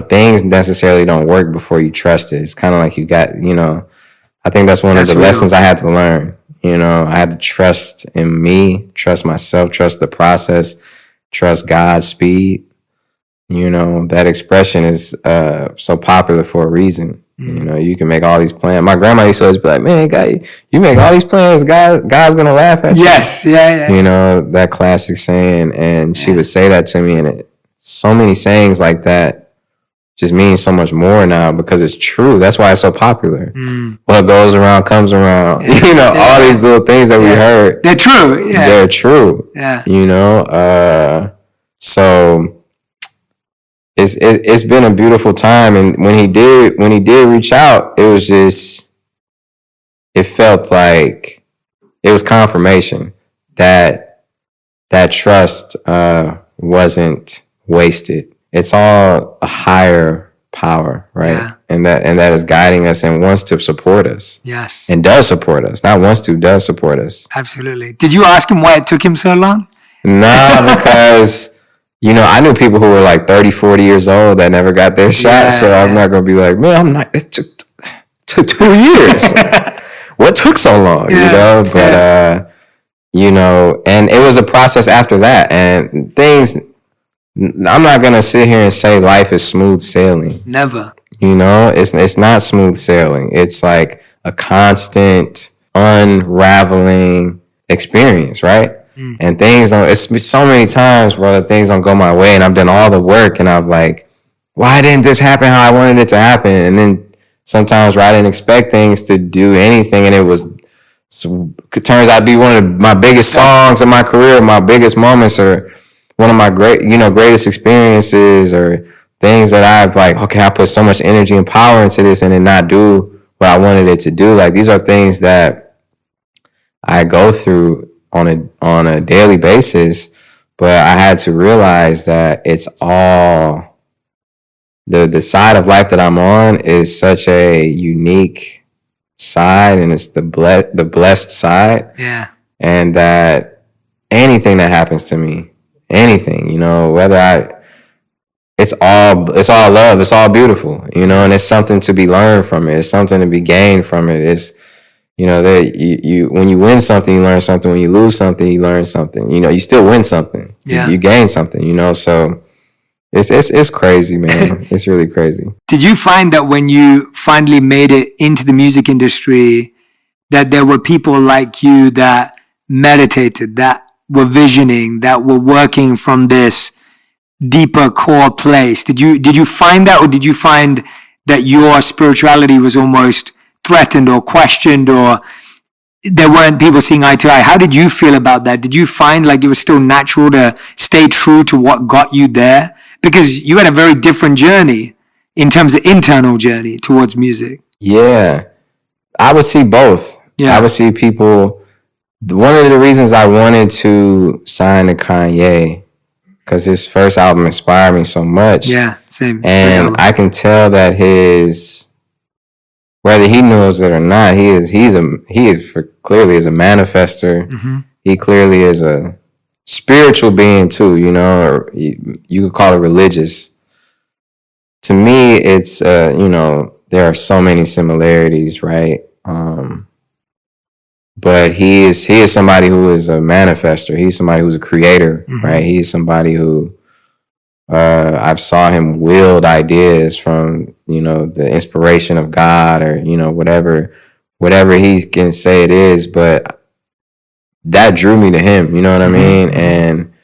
Things necessarily don't work before you trust it. It's kind of like you got, I think that's one of the lessons I had to learn. I had to trust in me, trust myself, trust the process, trust God's speed. That expression is so popular for a reason. You can make all these plans. My grandma used to always be like, man, you make all these plans, God's going to laugh at you. Yes. Yeah. That classic saying. And she would say that to me. And so many sayings like that just means so much more now, because it's true. That's why it's so popular. What goes around comes around. All these little things that we heard. They're true. Yeah. They're true. Yeah. So it's been a beautiful time. And when he did reach out, it felt like it was confirmation that trust wasn't wasted. It's all a higher power, right? Yeah. And that is guiding us and wants to support us. Yes. And does support us. Not wants to, does support us. Absolutely. Did you ask him why it took him so long? Nah, because, I knew people who were like 30, 40 years old that never got their shot. So I'm not going to be like, man, it took 2 years. What took so long, But, and it was a process after that. And I'm not going to sit here and say life is smooth sailing. Never. It's not smooth sailing. It's like a constant unraveling experience, right? And things it's so many times, brother, things don't go my way, and I've done all the work, and I'm like, why didn't this happen how I wanted it to happen? And then sometimes I didn't expect things to do anything, and it turns out to be one of my biggest songs in my career, my biggest moments, or one of my greatest experiences, or things that I've like, okay, I put so much energy and power into this and then not do what I wanted it to do. Like, these are things that I go through on a daily basis, but I had to realize that it's all the side of life that I'm on is such a unique side, and it's the blessed side. Yeah. And that anything that happens to me, anything, you know, it's all love, it's all beautiful, you know, and it's something to be learned from it. It's something to be gained from it. It's, you know, that you when you win something, you learn something. When you lose something, you learn something. You know, you still win something. Yeah. You gain something, you know, so it's crazy, man. It's really crazy. Did you find that when you finally made it into the music industry, that there were people like you that meditated, that were visioning, that were working from this deeper core place? Did you find that, or did you find that your spirituality was almost threatened or questioned, or there weren't people seeing eye to eye? How did you feel about that? Did you find like it was still natural to stay true to what got you there? Because you had a very different journey in terms of internal journey towards music. Yeah, I would see both. Yeah. I would see people. One of the reasons I wanted to sign to Kanye, because his first album inspired me so much. Yeah, same. And I can tell that whether he knows it or not, he clearly is a manifester. Mm-hmm. He clearly is a spiritual being too, you know, or you could call it religious. To me, it's you know, there are so many similarities, right? But he is somebody who is a manifester. He's somebody who's a creator, mm-hmm. right? He's somebody who I've saw him wield ideas from, you know, the inspiration of God, or, you know, whatever he can say it is, but that drew me to him, you know what I mean? Mm-hmm. And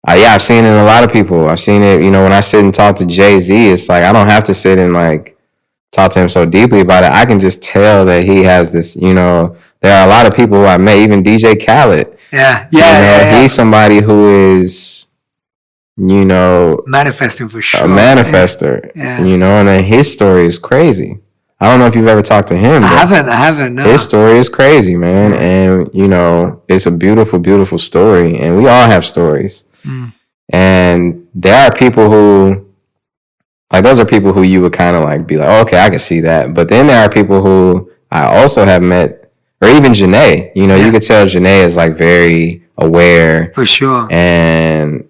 I've seen it in a lot of people. I've seen it, you know, when I sit and talk to Jay-Z, it's like I don't have to sit and like talk to him so deeply about it. I can just tell that he has this, you know, there are a lot of people who I met, even DJ Khaled. Yeah. He's somebody who is, you know, manifesting for sure. A manifester. Yeah. You know, and then his story is crazy. I don't know if you've ever talked to him. I haven't. No. His story is crazy, man. Yeah. And, you know, it's a beautiful, beautiful story. And we all have stories. Mm. And there are people who, like, those are people who you would kind of like be like, oh, okay, I can see that. But then there are people who I also have met, or even Janae. You know, you could tell Janae is like very aware. For sure. And,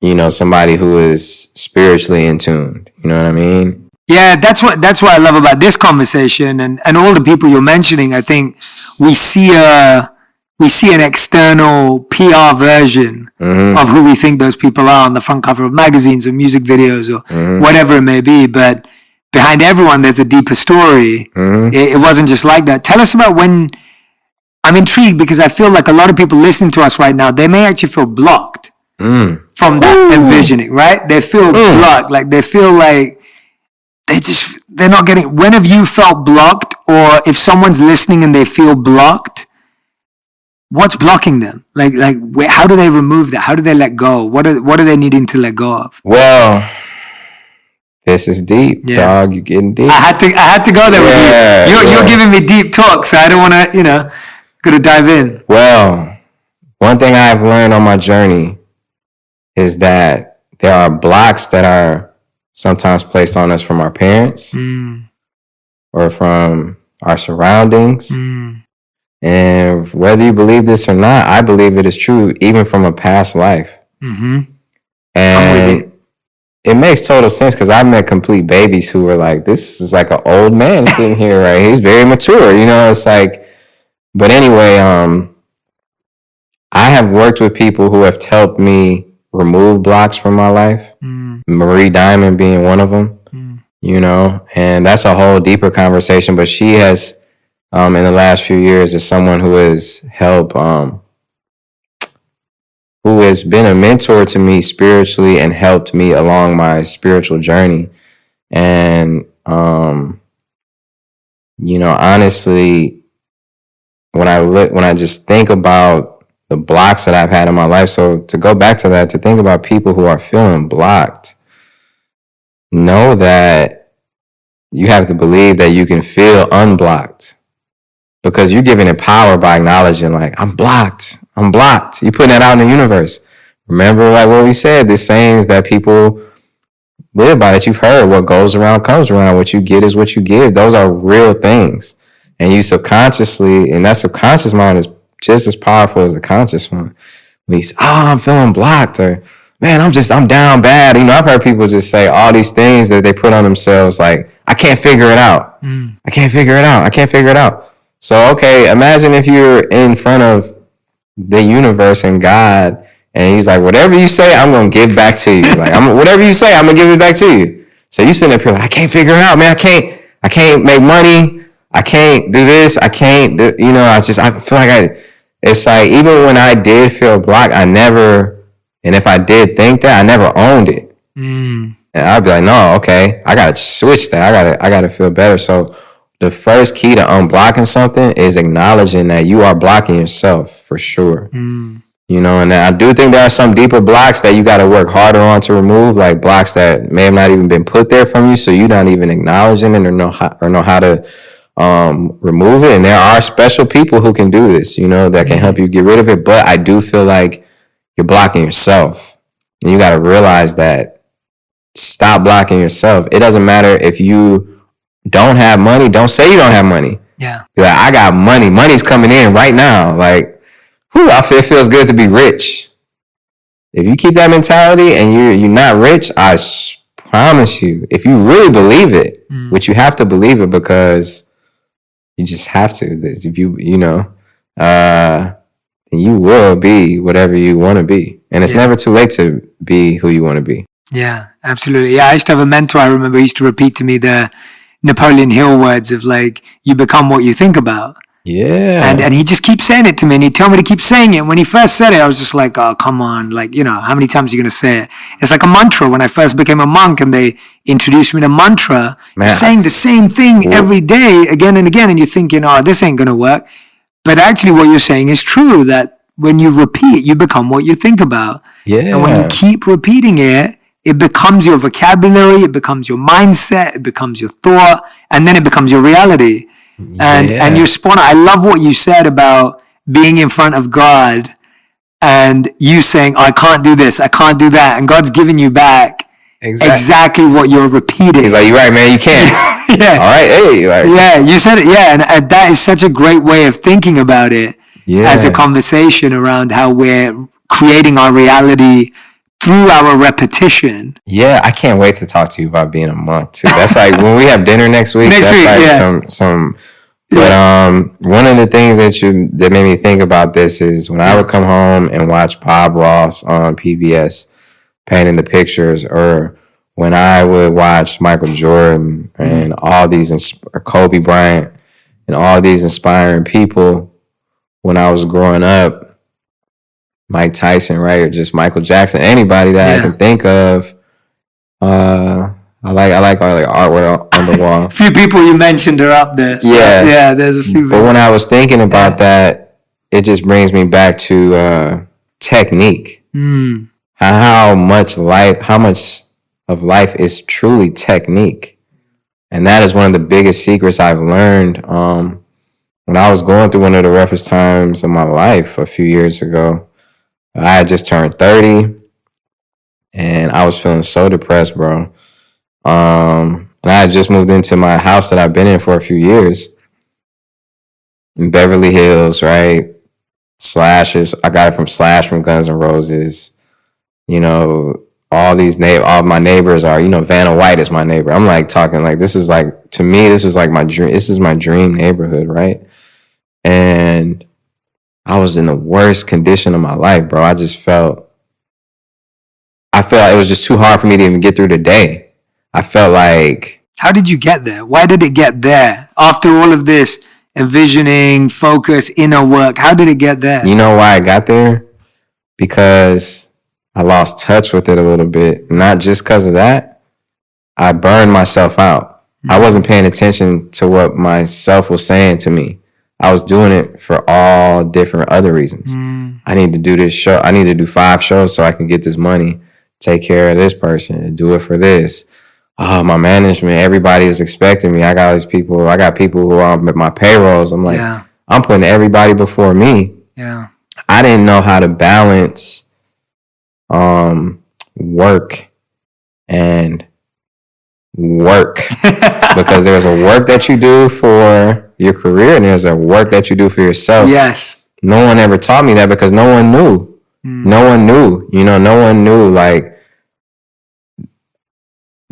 you know, somebody who is spiritually in tune. You know what I mean? Yeah, that's what I love about this conversation, and all the people you're mentioning. I think we see an external PR version mm-hmm. of who we think those people are on the front cover of magazines or music videos or mm-hmm. whatever it may be. But behind everyone, there's a deeper story. Mm-hmm. It wasn't just like that. Tell us about when. I'm intrigued because I feel like a lot of people listening to us right now, they may actually feel blocked from that envisioning, right? They feel blocked, like they feel like they're not getting. When have you felt blocked, or if someone's listening and they feel blocked, what's blocking them? Like how do they remove that? How do they let go? What are they needing to let go of? Well, this is deep, dog. You're getting deep. I had to go there with you. You're giving me deep talk, so I don't want to, you know, gotta dive in. Well, one thing I've learned on my journey is that there are blocks that are sometimes placed on us from our parents or from our surroundings. And whether you believe this or not, I believe it is true, even from a past life. Mm-hmm. And it makes total sense, because I've met complete babies who were like, this is like an old man sitting here, right? He's very mature, you know, it's like, but anyway, I have worked with people who have helped me remove blocks from my life. Marie Diamond being one of them, you know, and that's a whole deeper conversation. But she has, in the last few years, is someone who has helped, who has been a mentor to me spiritually and helped me along my spiritual journey. And, you know, honestly, when I just think about the blocks that I've had in my life, so to go back to that, to think about people who are feeling blocked, know that you have to believe that you can feel unblocked. because you're giving it power by acknowledging like, I'm blocked. You're putting that out in the universe. Remember like what we said, the sayings that people live by that you've heard, what goes around comes around, what you get is what you give. Those are real things. And you subconsciously, and that subconscious mind is just as powerful as the conscious one. When you say, oh, I'm feeling blocked, or man, I'm down bad. You know, I've heard people just say all these things that they put on themselves, like, I can't figure it out. I can't figure it out. So, okay, imagine if you're in front of the universe and God, and he's like, whatever you say, I'm going to give back to you. Like, whatever you say, I'm going to give it back to you. So you sitting up here like, I can't figure it out, man. I can't make money. I can't do this. I can't do, you know, I feel like it's like, even when I did feel blocked, and if I did think that, I never owned it. And I'd be like, no, okay, I got to switch that. I got to feel better. So the first key to unblocking something is acknowledging that you are blocking yourself for sure. You know, and I do think there are some deeper blocks that you got to work harder on to remove, like blocks that may have not even been put there from you, so you're not even acknowledging it or know how to remove it. And there are special people who can do this, you know, that can help you get rid of it. But I do feel like you're blocking yourself, and you got to realize that. Stop blocking yourself. It doesn't matter if you don't have money. Don't say you don't have money. Yeah. Be like, I got money. Money's coming in right now. Like, it feels good to be rich. If you keep that mentality and you're not rich, I promise you, if you really believe it, which you have to believe it because you just have to. If you know, you will be whatever you want to be, and it's never too late to be who you want to be. Yeah, absolutely. Yeah, I used to have a mentor. I remember he used to repeat to me the Napoleon Hill words of like, you become what you think about. Yeah. And he just keeps saying it to me, and he told me to keep saying it. And when he first said it, I was just like, oh, come on. Like, you know, how many times are you going to say it? It's like a mantra. When I first became a monk and they introduced me to mantra, you're saying the same thing every day, again and again. And you're thinking, oh, this ain't going to work. But actually what you're saying is true, that when you repeat, you become what you think about. Yeah. And when you keep repeating it, it becomes your vocabulary, it becomes your mindset, it becomes your thought, and then it becomes your reality. And you're spot on. I love what you said about being in front of God and you saying, oh, I can't do this, I can't do that. And God's giving you back exactly what you're repeating. He's like, you're right, man, you can't. Yeah. All right, hey. Like, yeah, you said it. Yeah, and that is such a great way of thinking about it as a conversation around how we're creating our reality through our repetition. Yeah, I can't wait to talk to you about being a monk too. That's like when we have dinner next week. But one of the things that made me think about this is when I would come home and watch Bob Ross on PBS painting the pictures, or when I would watch Michael Jordan and all these, or Kobe Bryant and all these inspiring people when I was growing up, Mike Tyson, right, or just Michael Jackson, anybody that I can think of. I like all the artwork on the wall. A few people you mentioned are up there. So yeah, there's a few. But when I was thinking about that, it just brings me back to technique. How much of life is truly technique, and that is one of the biggest secrets I've learned. When I was going through one of the roughest times of my life a few years ago, I had just turned 30, and I was feeling so depressed, bro. And I had just moved into my house that I've been in for a few years in Beverly Hills, right? Slashes. I got it from Slash from Guns N' Roses. You know, all my neighbors are, you know, Vanna White is my neighbor. I'm like talking like, this is like, to me, this was like my dream. This is my dream neighborhood, right? And I was in the worst condition of my life, bro. I felt like it was just too hard for me to even get through the day. I felt like... How did you get there? Why did it get there? After all of this envisioning, focus, inner work, how did it get there? You know why I got there? Because I lost touch with it a little bit. Not just because of that. I burned myself out. I wasn't paying attention to what myself was saying to me. I was doing it for all different other reasons. I need to do this show. I need to do 5 shows so I can get this money, take care of this person, do it for this. Oh, my management, everybody is expecting me. I got people who are on my payrolls. I'm like, I'm putting everybody before me. Yeah. I didn't know how to balance work and work because there's a work that you do for your career and there's a work that you do for yourself. Yes. No one ever taught me that because no one knew. No one knew. No one knew. Like,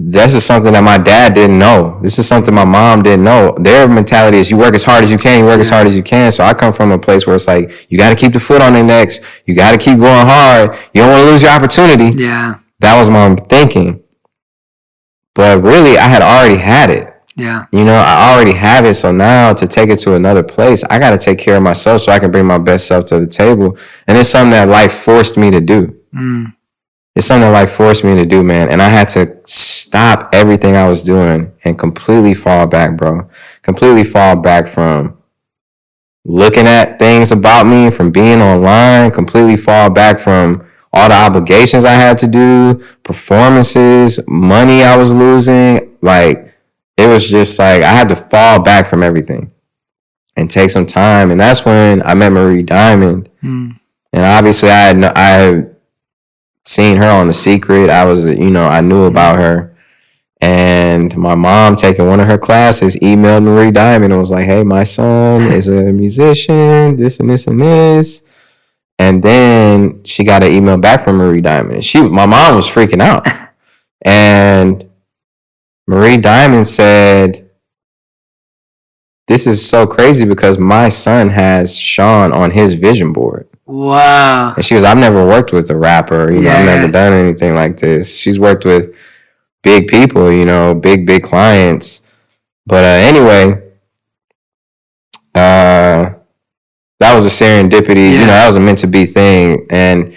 this is something that my dad didn't know. This is something my mom didn't know. Their mentality is you work as hard as you can, you work as hard as you can. So I come from a place where it's like, you got to keep the foot on their necks. You got to keep going hard. You don't want to lose your opportunity. Yeah. That was my thinking. But really, I had already had it. Yeah. I already have it. So now to take it to another place, I got to take care of myself so I can bring my best self to the table. And it's something that life forced me to do. It's something that life forced me to do, man. And I had to stop everything I was doing and completely fall back, bro. Completely fall back from looking at things about me, from being online, completely fall back from all the obligations I had to do, performances, money I was losing. Like, it was just like, I had to fall back from everything and take some time. And that's when I met Marie Diamond. And obviously I had seen her on The Secret. I knew about her. And my mom, taking one of her classes, emailed Marie Diamond and was like, hey, my son is a musician, this and this and this. And then she got an email back from Marie Diamond. My mom was freaking out. And Marie Diamond said, this is so crazy because my son has Sean on his vision board. Wow. And she goes, I've never worked with a rapper. I've never done anything like this. She's worked with big people, big clients. But anyway, that was a serendipity. That was a meant to be thing. And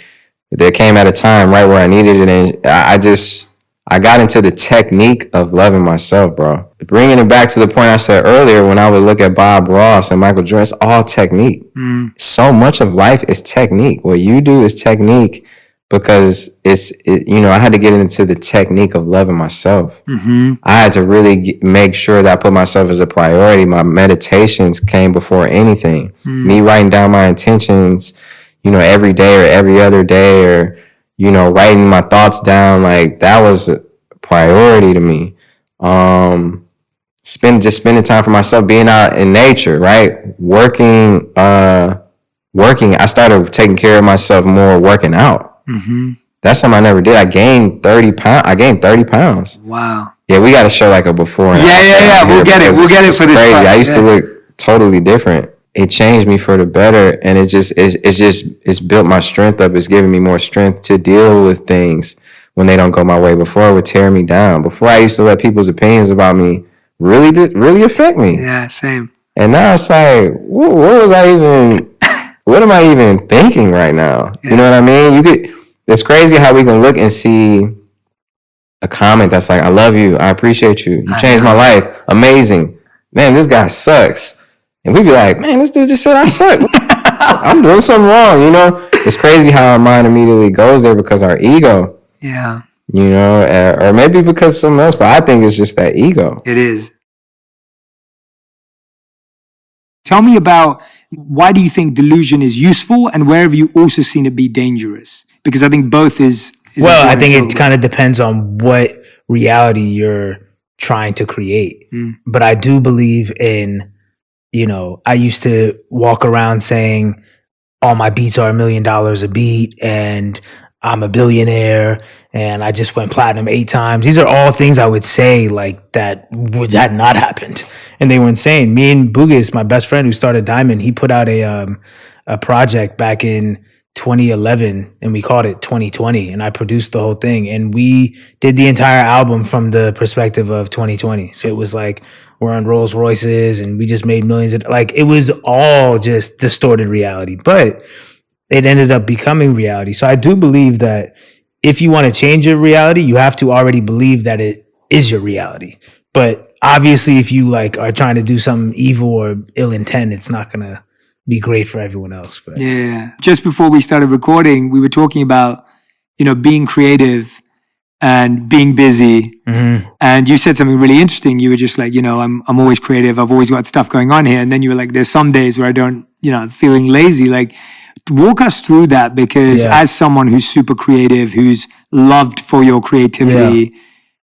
there came at a time right where I needed it. And I got into the technique of loving myself, bro. Bringing it back to the point I said earlier, when I would look at Bob Ross and Michael Jordan, it's all technique. So much of life is technique. What you do is technique because I had to get into the technique of loving myself. I had to really make sure that I put myself as a priority. My meditations came before anything. Me writing down my intentions, every day or every other day, or writing my thoughts down, like that was a priority to me. Spending time for myself, being out in nature, right? Working. I started taking care of myself more, working out. That's something I never did. I gained 30 pounds. Wow. Yeah, we got to show like a before. Yeah. We'll get it for this. Crazy. I used to look totally different. It changed me for the better, and it's built my strength up. It's giving me more strength to deal with things when they don't go my way. Before, it would tear me down. Before, I used to let people's opinions about me really affect me. Yeah, same. And now it's like, what am I even thinking right now? Yeah. You know what I mean? It's crazy how we can look and see a comment that's like, I love you, I appreciate you, you changed my life, amazing. Man, this guy sucks. And we'd be like, man, this dude just said I suck. I'm doing something wrong, It's crazy how our mind immediately goes there because our ego. Yeah. Or maybe because something else, but I think it's just that ego. It is. Tell me about, why do you think delusion is useful, and where have you also seen it be dangerous? Because I think both is well, I think it kind of depends on what reality you're trying to create. But I do believe in, I used to walk around saying all my beats are $1 million a beat and I'm a billionaire and I just went platinum 8 times. These are all things I would say like that had not happened. And they were insane. Me and Bugis, my best friend who started Diamond, he put out a project back in 2011 and we called it 2020, and I produced the whole thing, and we did the entire album from the perspective of 2020. So it was like we're on Rolls Royces and we just made millions of, like, it was all just distorted reality, but it ended up becoming reality. So I do believe that if you want to change your reality, you have to already believe that it is your reality. But obviously if you like are trying to do something evil or ill intent, it's not going to be great for everyone else. But yeah, just before we started recording, we were talking about, being creative and being busy. And you said something really interesting. You were just like, I'm always creative. I've always got stuff going on here. And then you were like, there's some days where I don't, feeling lazy. Like, walk us through that, because as someone who's super creative, who's loved for your creativity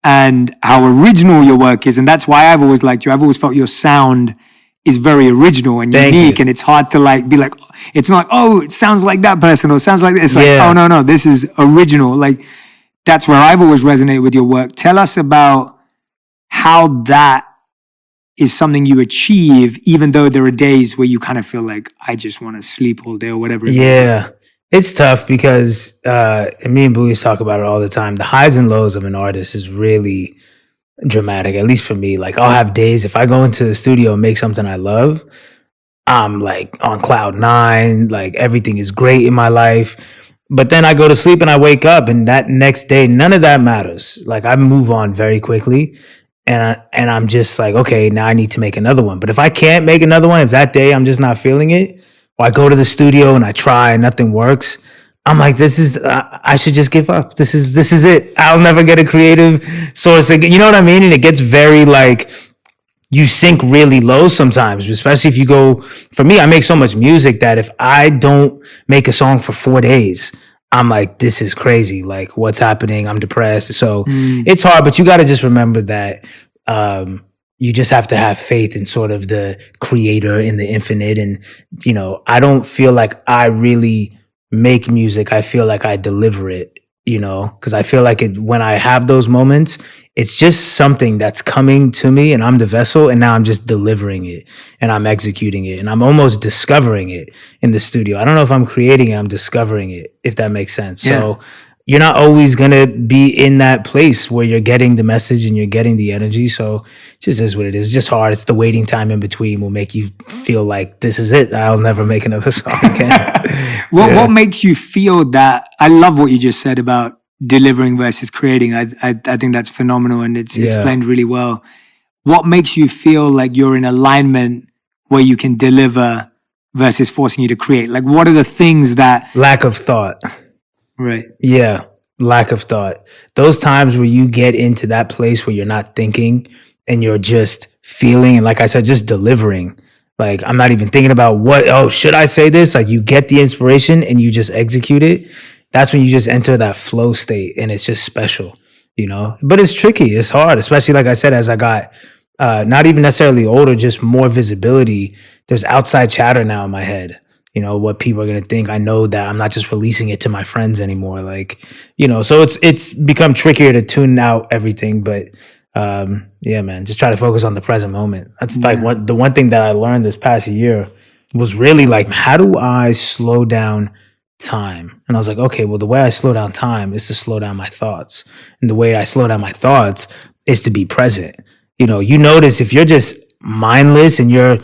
and how original your work is, and that's why I've always liked you. I've always felt your sound is very original and unique, and it's hard to like be like, it's not, oh, it sounds like that person or sounds like this. It's like, oh no, this is original. Like, that's where I've always resonated with your work. Tell us about how that is something you achieve, even though there are days where you kind of feel like, I just want to sleep all day or whatever. It's tough because and me and Bouyes talk about it all the time. The highs and lows of an artist is really dramatic, at least for me. Like, I'll have days, if I go into the studio and make something I love, I'm like on cloud 9, like everything is great in my life. But then I go to sleep and I wake up, and that next day, none of that matters. Like, I move on very quickly, and I'm just like, okay, now I need to make another one. But if I can't make another one, if that day I'm just not feeling it, or I go to the studio and I try and nothing works, I'm like, I should just give up. This is it. I'll never get a creative source again. You know what I mean? And it gets very like, you sink really low sometimes, especially if you go, for me, I make so much music that if I don't make a song for 4 days, I'm like, this is crazy. Like, what's happening? I'm depressed. So it's hard, but you got to just remember that you just have to have faith in sort of the creator, in the infinite. And, I don't feel like I really make music. I feel like I deliver it, because I feel like when I have those moments, it's just something that's coming to me and I'm the vessel, and now I'm just delivering it and I'm executing it and I'm almost discovering it in the studio. I don't know if I'm creating it, I'm discovering it, if that makes sense. Yeah. So you're not always going to be in that place where you're getting the message and you're getting the energy. So it just is what it is. It's just hard. It's the waiting time in between will make you feel like this is it. I'll never make another song again. What makes you feel that? I love what you just said about delivering versus creating. I think that's phenomenal, and it's explained really well. What makes you feel like you're in alignment where you can deliver versus forcing you to create? Like, what are the things that... Lack of thought. Right. Yeah. Lack of thought. Those times where you get into that place where you're not thinking and you're just feeling, and like I said, just delivering. Like, I'm not even thinking about should I say this? Like, you get the inspiration and you just execute it. That's when you just enter that flow state, and it's just special, But it's tricky. It's hard, especially like I said, as I got not even necessarily older, just more visibility. There's outside chatter now in my head. What people are going to think. I know that I'm not just releasing it to my friends anymore. Like, so it's become trickier to tune out everything. But man, just try to focus on the present moment. That's like the one thing that I learned this past year was really like, how do I slow down time? And I was like, okay, well, the way I slow down time is to slow down my thoughts. And the way I slow down my thoughts is to be present. You notice if you're just mindless and you're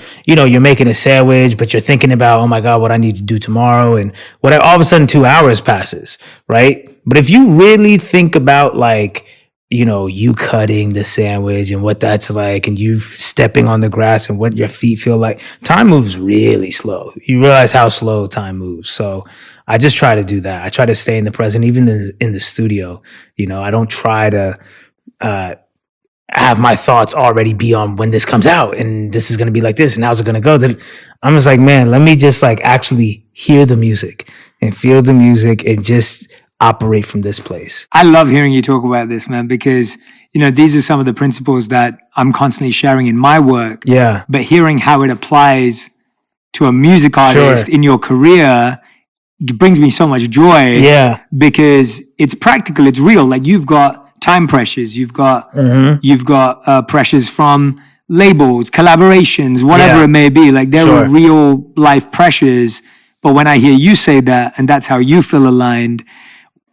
making a sandwich, but you're thinking about, oh my God, what I need to do tomorrow, and all of a sudden 2 hours passes, right? But if you really think about like, you cutting the sandwich and what that's like, and you stepping on the grass and what your feet feel like, time moves really slow. You realize how slow time moves. So I just try to do that. I try to stay in the present, even in the studio. I don't try to, have my thoughts already be on when this comes out and this is going to be like this and how's it going to go. I'm just like, man, let me just like actually hear the music and feel the music and just operate from this place. I love hearing you talk about this, man, because, these are some of the principles that I'm constantly sharing in my work. Yeah. But hearing how it applies to a music artist in your career brings me so much joy. Yeah. Because it's practical, it's real. Like, you've got time pressures, you've got pressures from labels, collaborations, whatever it may be. Like, there are real life pressures. But when I hear you say that, and that's how you feel aligned,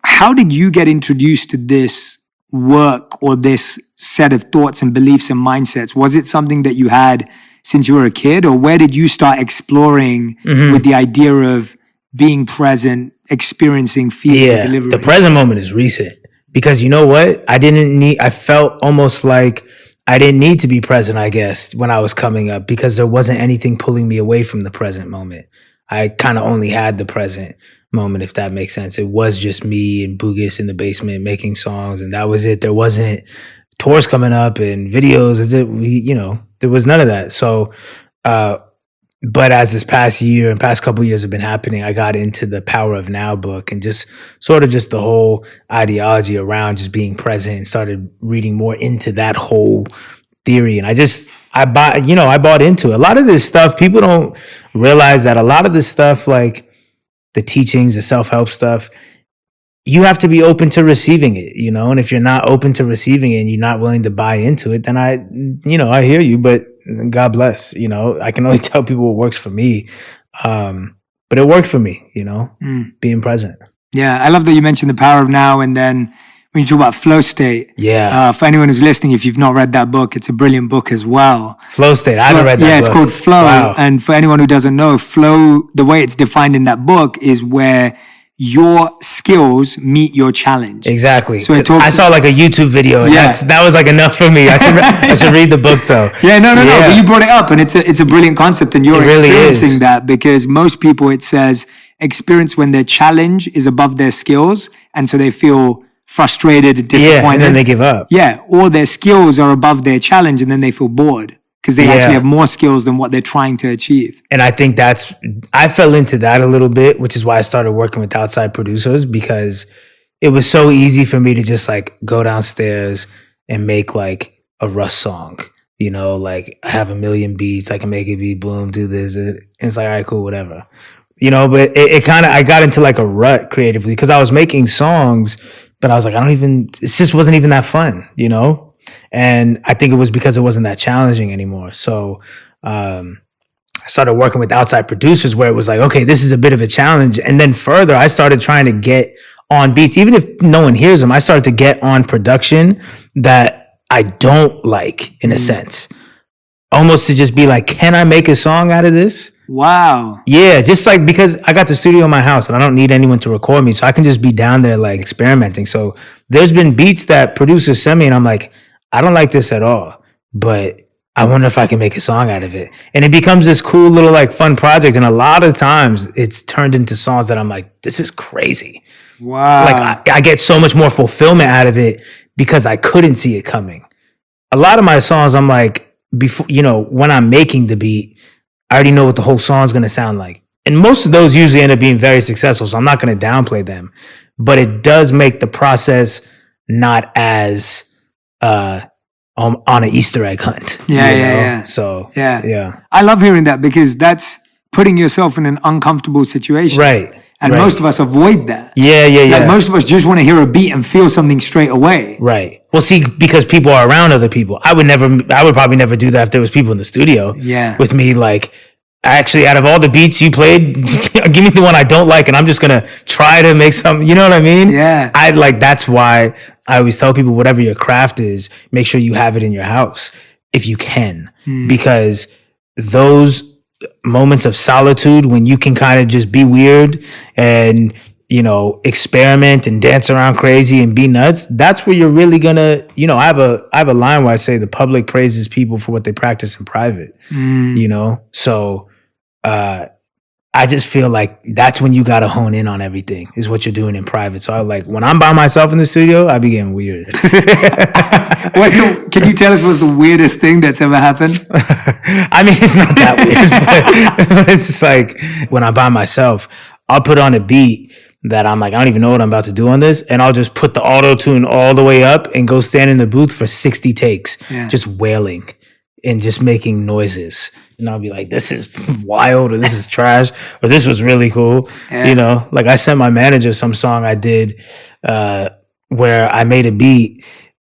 how did you get introduced to this work or this set of thoughts and beliefs and mindsets? Was it something that you had since you were a kid, or where did you start exploring with the idea of being present, experiencing, feeling, delivering? The present moment is recent. Because you know what? I felt almost like I didn't need to be present, I guess, when I was coming up, because there wasn't anything pulling me away from the present moment. I kind of only had the present moment, if that makes sense. It was just me and Bugis in the basement making songs, and that was it. There wasn't tours coming up and videos. There was none of that. So, but as this past year and past couple of years have been happening, I got into the Power of Now book and just sort of just the whole ideology around just being present, and started reading more into that whole theory. And I bought into it. A lot of this stuff, people don't realize that a lot of this stuff, like the teachings, the self-help stuff, you have to be open to receiving it, and if you're not open to receiving it and you're not willing to buy into it, then I hear you, but God bless, I can only tell people what works for me. But it worked for me, being present. Yeah. I love that you mentioned the Power of Now. And then when you talk about flow state, for anyone who's listening, if you've not read that book, it's a brilliant book as well. Flow state, I haven't read that book. Yeah, it's called Flow. Wow. And for anyone who doesn't know, flow, the way it's defined in that book is where your skills meet your challenge. Exactly. So I saw like a YouTube video, and that was like enough for me. I should read the book though. Yeah, no. But you brought it up, and it's a brilliant concept, and you're really experiencing that, because most people, it says, experience when their challenge is above their skills, and so they feel frustrated and disappointed. Yeah, and then they give up. Yeah, or their skills are above their challenge, and then they feel bored because they actually have more skills than what they're trying to achieve. And I think I fell into that a little bit, which is why I started working with outside producers, because it was so easy for me to just like go downstairs and make like a Russ song. Like I have a million beats, I can make it be boom, do this. And it's like, all right, cool, whatever. But it kind of, I got into like a rut creatively because I was making songs, but I was like, it just wasn't even that fun, And I think it was because it wasn't that challenging anymore. So I started working with outside producers where it was like, okay, this is a bit of a challenge. And then further, I started trying to get on beats. Even if no one hears them, I started to get on production that I don't like, in a sense. Almost to just be like, can I make a song out of this? Wow. Yeah, just like, because I got the studio in my house and I don't need anyone to record me, so I can just be down there like experimenting. So there's been beats that producers send me and I'm like, I don't like this at all, but I wonder if I can make a song out of it. And it becomes this cool little like fun project. And a lot of times it's turned into songs that I'm like, this is crazy. Wow. Like I get so much more fulfillment out of it because I couldn't see it coming. A lot of my songs, I'm like, before, when I'm making the beat, I already know what the whole song's going to sound like. And most of those usually end up being very successful, so I'm not going to downplay them. But it does make the process not as on an Easter egg hunt. Yeah. So, yeah. I love hearing that, because that's putting yourself in an uncomfortable situation. Right. And most of us avoid that. Yeah. Like most of us just want to hear a beat and feel something straight away. Right. Well, see, because people are around other people. I would probably never do that if there was people in the studio with me. Like, actually, out of all the beats you played, give me the one I don't like, and I'm just going to try to make something, you know what I mean? Yeah. That's why I always tell people, whatever your craft is, make sure you have it in your house if you can. Because those moments of solitude when you can kind of just be weird and experiment and dance around crazy and be nuts, that's where you're really gonna, I have a line where I say the public praises people for what they practice in private. So I just feel like that's when you gotta hone in on everything, is what you're doing in private. So I like, when I'm by myself in the studio, I be getting weird. Can you tell us what's the weirdest thing that's ever happened? I mean, it's not that weird, but it's just like, when I'm by myself, I'll put on a beat that I'm like, I don't even know what I'm about to do on this, and I'll just put the auto tune all the way up and go stand in the booth for 60 takes, just wailing and just making noises. And I'll be like, this is wild, or this is trash, or this was really cool. Like I sent my manager some song I did where I made a beat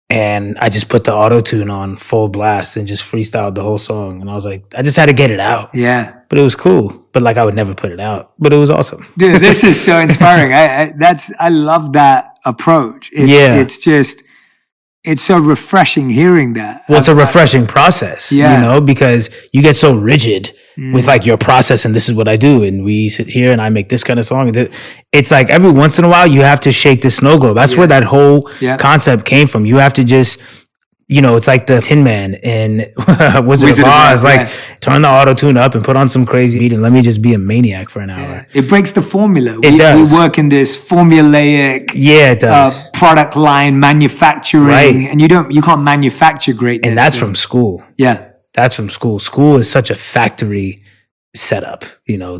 and I just put the auto tune on full blast and just freestyled the whole song. And I was like, I just had to get it out. Yeah. But it was cool. But like, I would never put it out. But it was awesome. Dude, this is so inspiring. I love that approach. It's so refreshing hearing that. Well, it's a refreshing process, because you get so rigid with like your process, and this is what I do, and we sit here and I make this kind of song. It's like every once in a while you have to shake the snow globe. That's where that whole concept came from. You have to just it's like the Tin Man in Wizard of Oz. Like, turn the auto-tune up and put on some crazy beat and let me just be a maniac for an hour. It breaks the formula. It does. We work in this formulaic it does. Product line manufacturing, right. And you can't manufacture greatness. And that's from school. Yeah. That's from school. School is such a factory setup.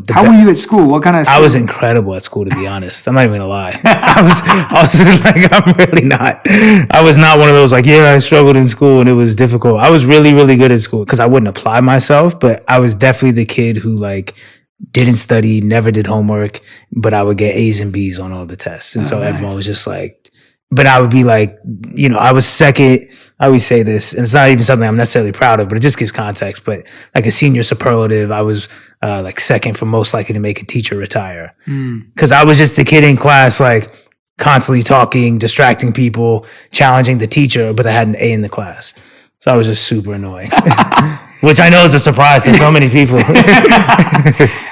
How were you at school? What kind of school? I was incredible at school, to be honest. I'm not even gonna lie. I was like, I'm really not. I was not one of those like, I struggled in school and it was difficult. I was really, really good at school because I wouldn't apply myself, but I was definitely the kid who like didn't study, never did homework, but I would get A's and B's on all the tests. And so everyone was just like, but I would be like, I was second. I always say this, and it's not even something I'm necessarily proud of, but it just gives context. But like a senior superlative, I was like second for most likely to make a teacher retire. Because I was just the kid in class, like constantly talking, distracting people, challenging the teacher, but I had an A in the class. So I was just super annoying. Which I know is a surprise to so many people.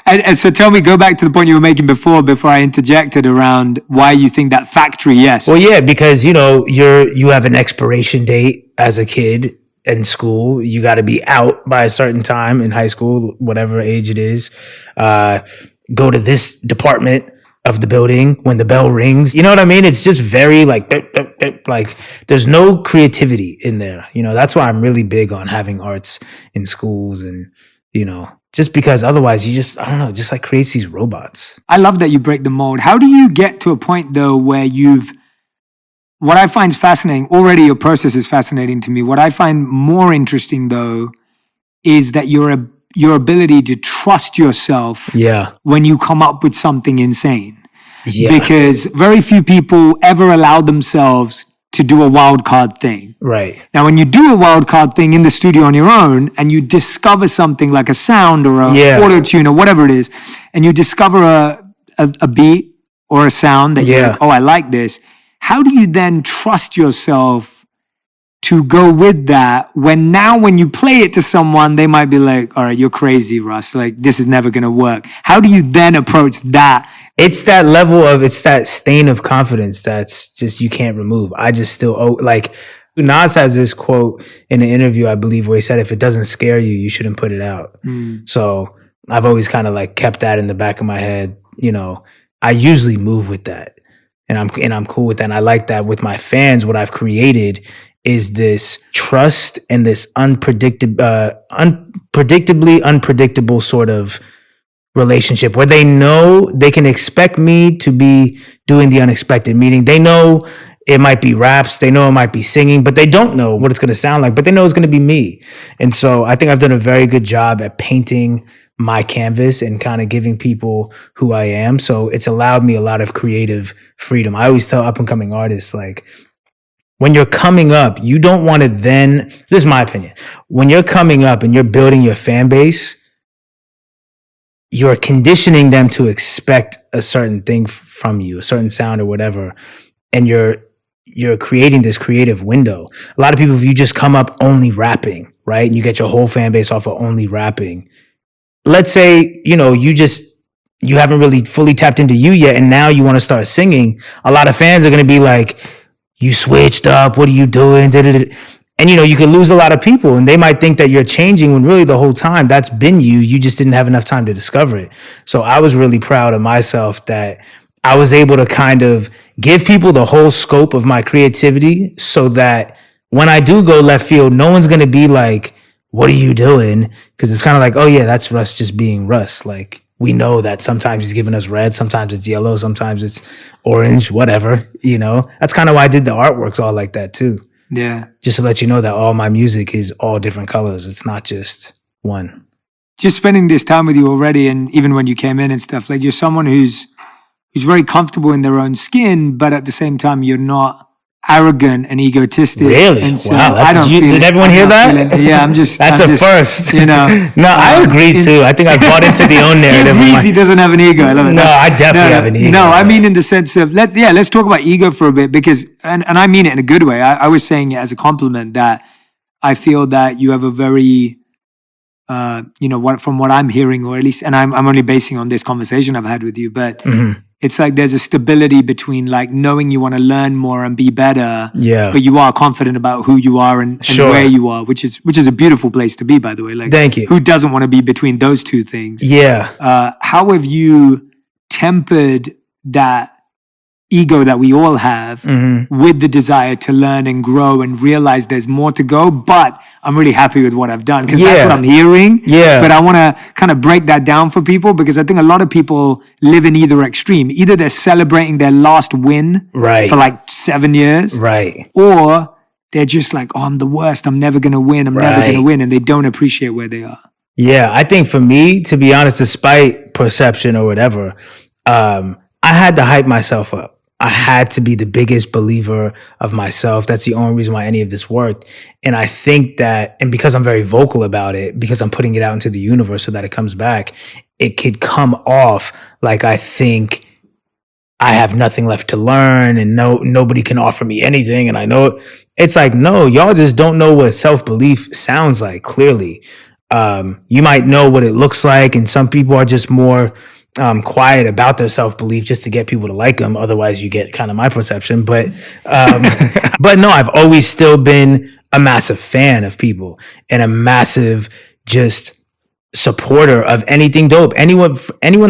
and so tell me, go back to the point you were making before I interjected around why you think that factory, yes. Well, yeah, because, you have an expiration date as a kid in school. You got to be out by a certain time in high school, whatever age it is. Go to this department of the building when the bell rings. You know what I mean? It's just very like there's no creativity in there. That's why I'm really big on having arts in schools and, just because otherwise you just, I don't know, just like creates these robots. I love that you break the mold. How do you get to a point though where what I find fascinating, already your process is fascinating to me. What I find more interesting though is that your ability to trust yourself when you come up with something insane. Yeah. Because very few people ever allow themselves to do a wild card thing. Right. Now, when you do a wild card thing in the studio on your own and you discover something like a sound or a auto tune or whatever it is, and you discover a beat or a sound that you're like, oh, I like this. How do you then trust yourself to go with that when you play it to someone, they might be like, all right, you're crazy, Russ. Like, this is never going to work. How do you then approach that? It's that level it's that stain of confidence that's just, you can't remove. I just still, Nas has this quote in an interview, I believe, where he said, if it doesn't scare you, you shouldn't put it out. So I've always kind of like kept that in the back of my head. I usually move with that and I'm cool with that. And I like that with my fans. What I've created is this trust and this unpredictably unpredictable sort of relationship where they know they can expect me to be doing the unexpected, meaning they know it might be raps, they know it might be singing, but they don't know what it's going to sound like, but they know it's going to be me. And so I think I've done a very good job at painting my canvas and kind of giving people who I am. So it's allowed me a lot of creative freedom. I always tell up and coming artists, like, when you're coming up, you don't want to this is my opinion. When you're coming up and you're building your fan base, you're conditioning them to expect a certain thing from you, a certain sound or whatever. And you're creating this creative window. A lot of people, if you just come up only rapping, right? And you get your whole fan base off of only rapping. Let's say, you haven't really fully tapped into you yet. And now you want to start singing. A lot of fans are going to be like, you switched up. What are you doing? And, you can lose a lot of people and they might think that you're changing when really the whole time that's been you. You just didn't have enough time to discover it. So I was really proud of myself that I was able to kind of give people the whole scope of my creativity so that when I do go left field, no one's going to be like, what are you doing? Because it's kind of like, oh yeah, that's Russ just being Russ. Like, we know that sometimes he's giving us red, sometimes it's yellow, sometimes it's orange, whatever, That's kind of why I did the artworks all like that too. Yeah. Just to let you know that all my music is all different colors. It's not just one. Just spending this time with you already, and even when you came in and stuff, like, you're someone who's very comfortable in their own skin, but at the same time, you're not arrogant and egotistic. Really? And so wow. I don't feel Did everyone hear that? Yeah, I'm just. That's I'm a first. No, I agree too. I think I bought into the own narrative. He doesn't have an ego. I love it. No, I definitely have an ego. No, I mean in the sense of let's talk about ego for a bit, because and I mean it in a good way. I was saying it as a compliment that I feel that you have a very from what I'm hearing, or at least, and I'm only basing on this conversation I've had with you, but it's like there's a stability between like knowing you want to learn more and be better, but you are confident about who you are and where you are, which is a beautiful place to be, by the way. Like, thank you. Who doesn't want to be between those two things? Yeah. How have you tempered that ego that we all have with the desire to learn and grow and realize there's more to go, but I'm really happy with what I've done, because that's what I'm hearing. But I want to kind of break that down for people, because I think a lot of people live in either extreme. Either they're celebrating their last win for like 7 years, or they're just like, oh, I'm the worst. I'm never going to win. I'm never going to win. And they don't appreciate where they are. Yeah, I think for me, to be honest, despite perception or whatever, I had to hype myself up. I had to be the biggest believer of myself. That's the only reason why any of this worked. And I think that, and because I'm very vocal about it, because I'm putting it out into the universe so that it comes back, it could come off like I think I have nothing left to learn and nobody can offer me anything. And I know it's like, no, y'all just don't know what self-belief sounds like, clearly. You might know what it looks like, and some people are just more quiet about their self-belief just to get people to like them. Otherwise you get kind of my perception. But but no, I've always still been a massive fan of people and a massive just supporter of anything dope. Anyone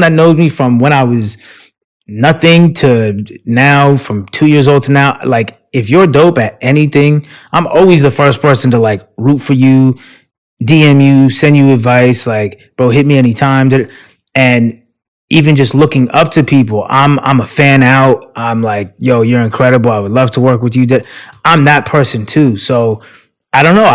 that knows me from when I was nothing to now, from 2 years old to now, like, if you're dope at anything, I'm always the first person to like root for you, DM you, send you advice, like, bro, hit me anytime. And even just looking up to people, I'm a fan out. I'm like, yo, you're incredible. I would love to work with you. I'm that person too. So I don't know.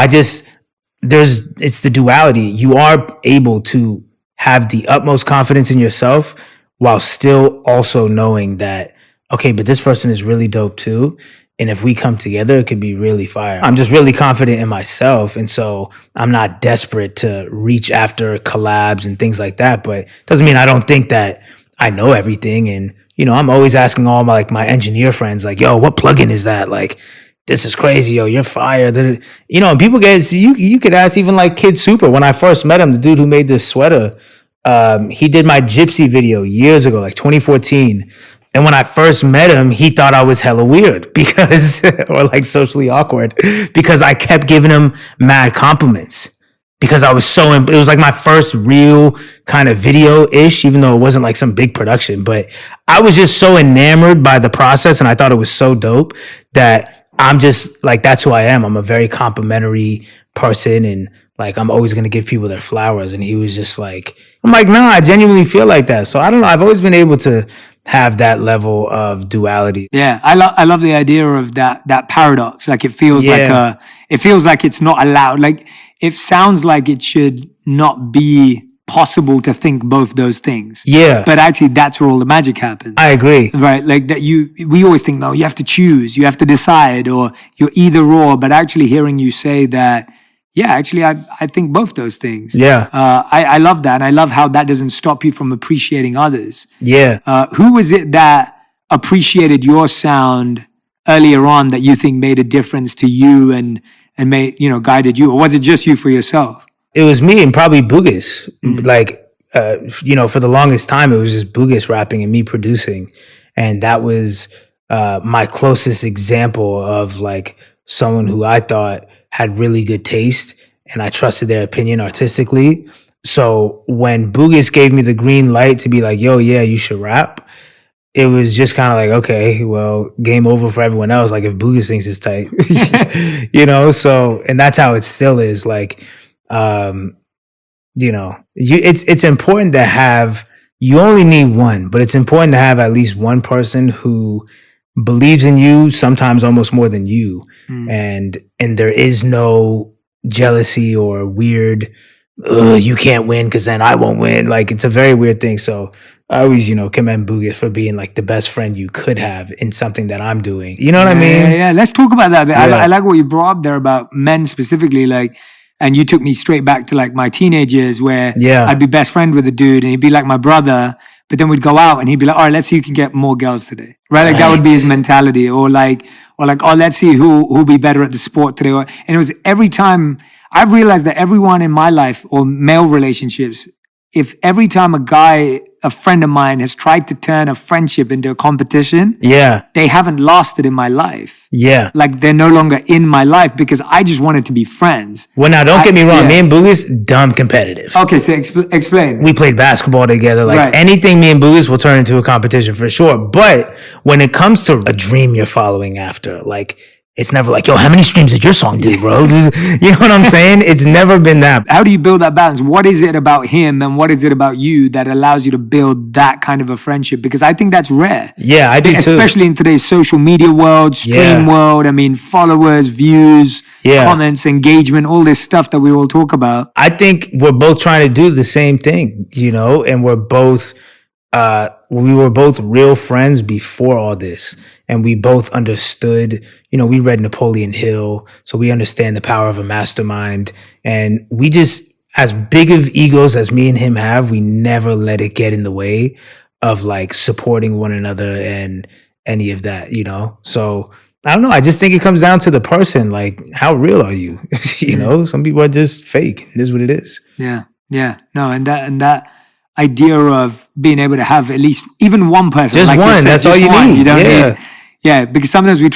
It's the duality. You are able to have the utmost confidence in yourself while still also knowing that, okay, but this person is really dope too. And if we come together, it could be really fire. I'm just really confident in myself. And so I'm not desperate to reach after collabs and things like that. But it doesn't mean I don't think that I know everything. And, you know, I'm always asking all my engineer friends, like, yo, what plugin is that? Like, this is crazy. Yo, you're fire. You know, and people you could ask even like Kid Super. When I first met him, the dude who made this sweater, he did my Gypsy video years ago, like 2014. And when I first met him, he thought I was hella weird or like socially awkward, because I kept giving him mad compliments, because I was it was like my first real kind of video-ish, even though it wasn't like some big production, but I was just so enamored by the process and I thought it was so dope that I'm just like, that's who I am. I'm a very complimentary person, and like, I'm always going to give people their flowers. And he was just like, I'm like, nah, I genuinely feel like that. So I don't know. I've always been able to have that level of duality. Yeah, I love the idea of that paradox. Like, it feels like it's not allowed. Like, it sounds like it should not be possible to think both those things. Yeah. But actually, that's where all the magic happens. I agree. Right? Like that we always think, no, you have to choose, you have to decide, or you're either or. But actually hearing you say that, yeah, actually, I think both those things. Yeah. I love that. And I love how that doesn't stop you from appreciating others. Yeah. Who was it that appreciated your sound earlier on that you think made a difference to you and made, guided you? Or was it just you for yourself? It was me and probably Boogus. Like, for the longest time, it was just Boogus rapping and me producing. And that was my closest example of like someone who I thought had really good taste, and I trusted their opinion artistically. So when Boogus gave me the green light to be like, yo, yeah, you should rap, it was just kind of like, okay, well, game over for everyone else. Like, if Boogus thinks it's tight, so, and that's how it still is. Like, it's important to have, you only need one, but it's important to have at least one person who believes in you, sometimes almost more than you. And there is no jealousy or weird, you can't win because then I won't win. Like, it's a very weird thing. So I always, commend Boogus for being like the best friend you could have in something that I'm doing. You know what I mean? Yeah. Let's talk about that. Yeah. I like what you brought up there about men specifically, like, and you took me straight back to like my teenage years where I'd be best friend with a dude and he'd be like my brother, but then we'd go out and he'd be like, all right, let's see who can get more girls today. Right? Like, that would be his mentality. Or like, oh, let's see who'll be better at the sport today. And it was every time I've realized that everyone in my life, or male relationships, if every time a friend of mine has tried to turn a friendship into a competition, they haven't lasted in my life. Yeah. Like they're no longer in my life because I just wanted to be friends. Well, now don't get me wrong. Me and Boogie's dumb competitive. Okay, so explain. We played basketball together. Like anything me and Boogie's will turn into a competition for sure. But when it comes to a dream you're following after, like, it's never like, yo, how many streams did your song do, bro? You know what I'm saying? It's never been that. How do you build that balance? What is it about him and what is it about you that allows you to build that kind of a friendship? Because I think that's rare. Yeah, I do too. Especially in today's social media world, stream world. I mean, followers, views, comments, engagement, all this stuff that we all talk about. I think we're both trying to do the same thing, you know, and we were both real friends before all this. And we both understood, you know, we read Napoleon Hill, so we understand the power of a mastermind. And we just, as big of egos as me and him have, we never let it get in the way of like supporting one another and any of that, you know? So I don't know. I just think it comes down to the person. Like, how real are you? You know, some people are just fake. It is what it is. Yeah. Yeah. No, and that idea of being able to have at least even one person. Just like one. Said, that's all you need. You don't need. Yeah, because sometimes we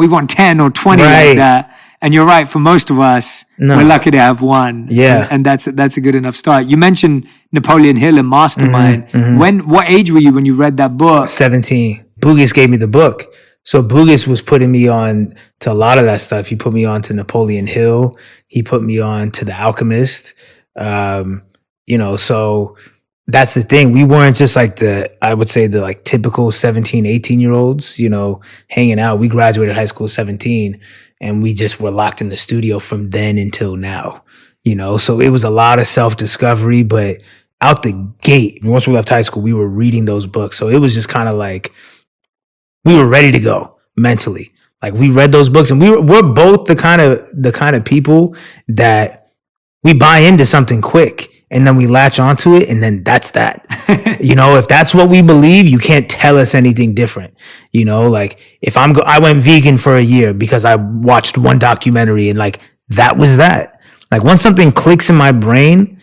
want 10 or 20 like that. And you're right, for most of us, we're lucky to have one. Yeah. And that's a good enough start. You mentioned Napoleon Hill and Mastermind. What age were you when you read that book? 17. Boogie's gave me the book. So Boogie's was putting me on to a lot of that stuff. He put me on to Napoleon Hill. He put me on to The Alchemist. You know, so that's the thing. We weren't just like the typical 17, 18-year-olds, you know, hanging out. We graduated high school 17 and we just were locked in the studio from then until now, you know? So it was a lot of self-discovery, but out the gate, once we left high school, we were reading those books. So it was just kind of like, we were ready to go mentally. Like we read those books and we're both the kind of people that we buy into something quick. And then we latch onto it, and then that's that. You know, if that's what we believe, you can't tell us anything different. You know, like if I went vegan for a year because I watched one documentary, and like that was that. Like once something clicks in my brain,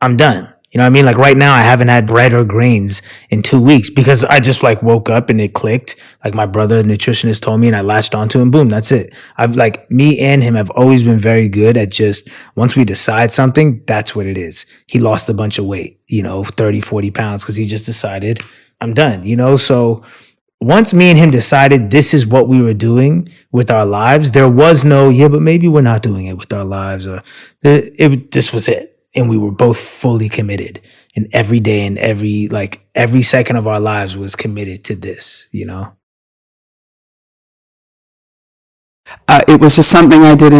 I'm done. You know what I mean? Like right now, I haven't had bread or grains in 2 weeks because I just like woke up and it clicked. Like my brother, nutritionist, told me and I latched onto and boom, that's it. Me and him have always been very good at just, once we decide something, that's what it is. He lost a bunch of weight, you know, 30, 40 pounds because he just decided I'm done, you know? So once me and him decided this is what we were doing with our lives, there was no, but maybe we're not doing it with our lives this was it. And we were both fully committed, and every day and every second of our lives was committed to this, you know? It was just something I did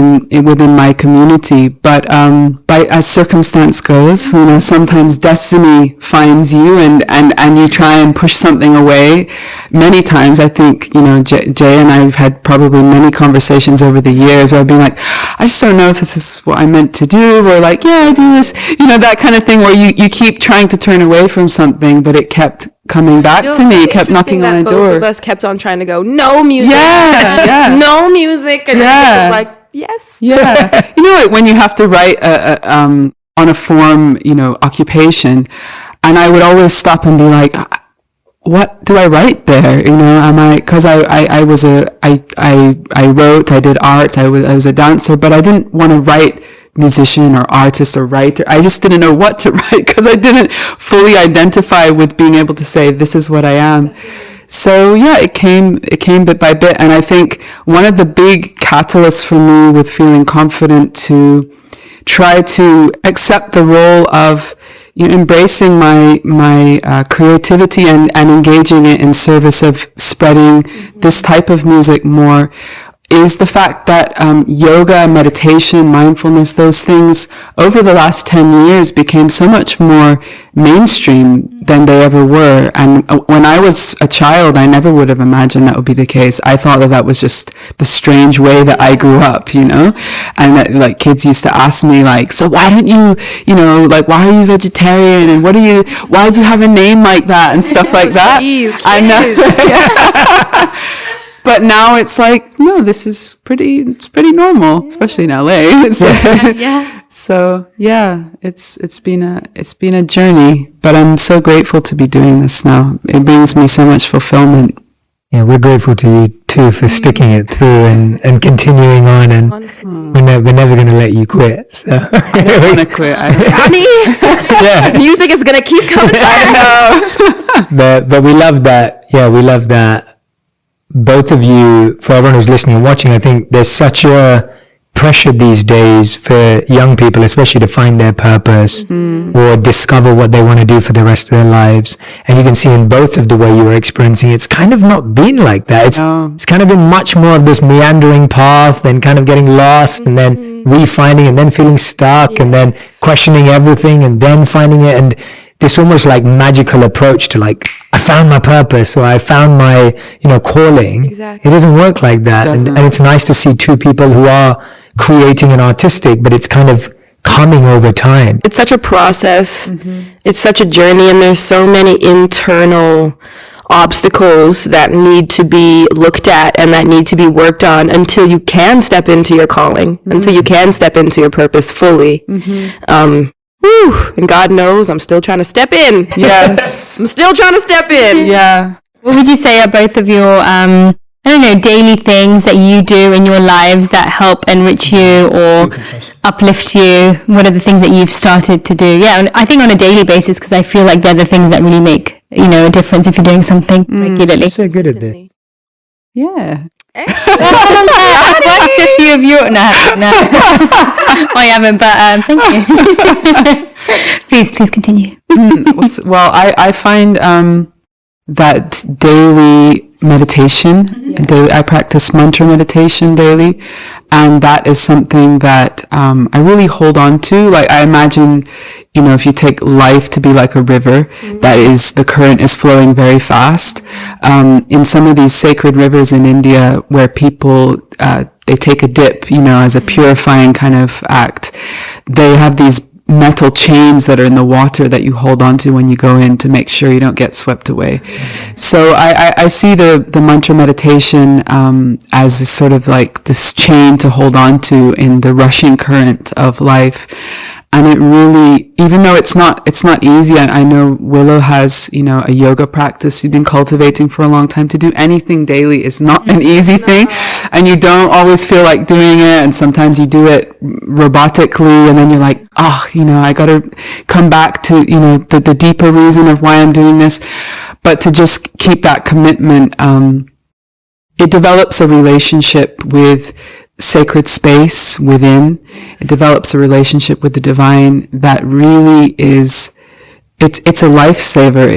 within my community, but as circumstance goes, you know, sometimes destiny finds you, and you try and push something away. Many times, I think, you know, Jay and I have had probably many conversations over the years where I've been like, I just don't know if this is what I meant to do, or like, yeah, I do this, you know, that kind of thing where you keep trying to turn away from something, but it kept coming back to me, kept knocking on a door. Both of us kept on trying to go, no music. Yeah. No music. And it was like, yes. Yeah. You know, like when you have to write on a form, you know, occupation, and I would always stop and be like, what do I write there? You know, because I wrote, I did art, I was a dancer, but I didn't want to write musician or artist or writer. I just didn't know what to write because I didn't fully identify with being able to say, this is what I am. So yeah, it came bit by bit. And I think one of the big catalysts for me with feeling confident to try to accept the role of, you know, embracing my creativity and engaging it in service of spreading this type of music more is the fact that yoga, meditation, mindfulness, those things over the last 10 years became so much more mainstream than they ever were. And when I was a child, I never would have imagined that would be the case. I thought that was just the strange way that I grew up, you know? And that, like, kids used to ask me, like, so why don't you know, like, why are you vegetarian? And why do you have a name like that? And stuff like that. Jeez, I know. But now it's like, no, this is pretty normal, especially in LA. So yeah, it's been a journey, but I'm so grateful to be doing this now. It brings me so much fulfillment. Yeah, we're grateful to you too for sticking it through and continuing on, and we're never going to let you quit. So I don't want to quit. Ronnie, music is gonna keep coming back. but we love that. Yeah, we love that. Both of you, for everyone who's listening and watching, I think there's such a pressure these days for young people, especially to find their purpose or discover what they want to do for the rest of their lives. And you can see in both of the way you were experiencing, it's kind of not been like that. It's kind of been much more of this meandering path and kind of getting lost and then refinding and then feeling stuck and then questioning everything and then finding it. And this almost like magical approach to like, I found my purpose or I found my, calling. Exactly. It doesn't work like that. And it's nice to see two people who are creating and artistic, but it's kind of coming over time. It's such a process. It's such a journey, and there's so many internal obstacles that need to be looked at and that need to be worked on until you can step into your calling, until you can step into your purpose fully. And God knows I'm still trying to step in. Yes. I'm still trying to step in. Yeah. What would you say are both of your, daily things that you do in your lives that help enrich you or uplift you? What are the things that you've started to do? Yeah, and I think on a daily basis, because I feel like they're the things that really make, a difference if you're doing something regularly. You're so good at this. Yeah. I've watched a few of your... No. I haven't, but thank you. Please continue. Well, I find that daily meditation, I practice mantra meditation daily, and that is something that I really hold on to. Like, I imagine, if you take life to be like a river, that is, the current is flowing very fast. In some of these sacred rivers in India where people, they take a dip, as a purifying kind of act, they have these metal chains that are in the water that you hold on to when you go in to make sure you don't get swept away. So I see the mantra meditation as sort of like this chain to hold on to in the rushing current of life. And it really, even though it's not easy, I know Willow has, a yoga practice she's been cultivating for a long time. To do anything daily is not an easy thing, and you don't always feel like doing it, and sometimes you do it robotically, and then you're like, I gotta come back to, the deeper reason of why I'm doing this. But to just keep that commitment, it develops a relationship with sacred space within. It develops a relationship with the divine that really is, it's a lifesaver.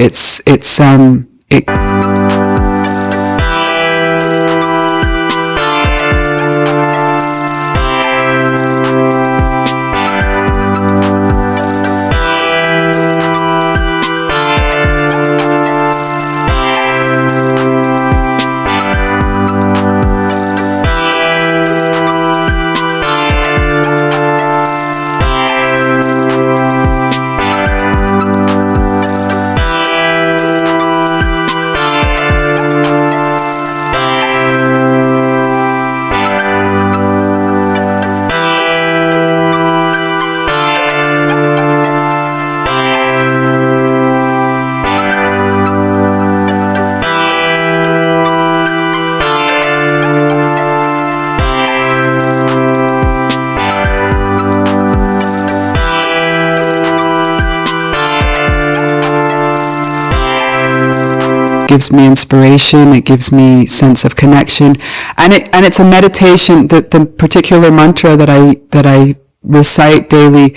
Gives me inspiration, it gives me sense of connection, and it's a meditation. The particular mantra that I recite daily,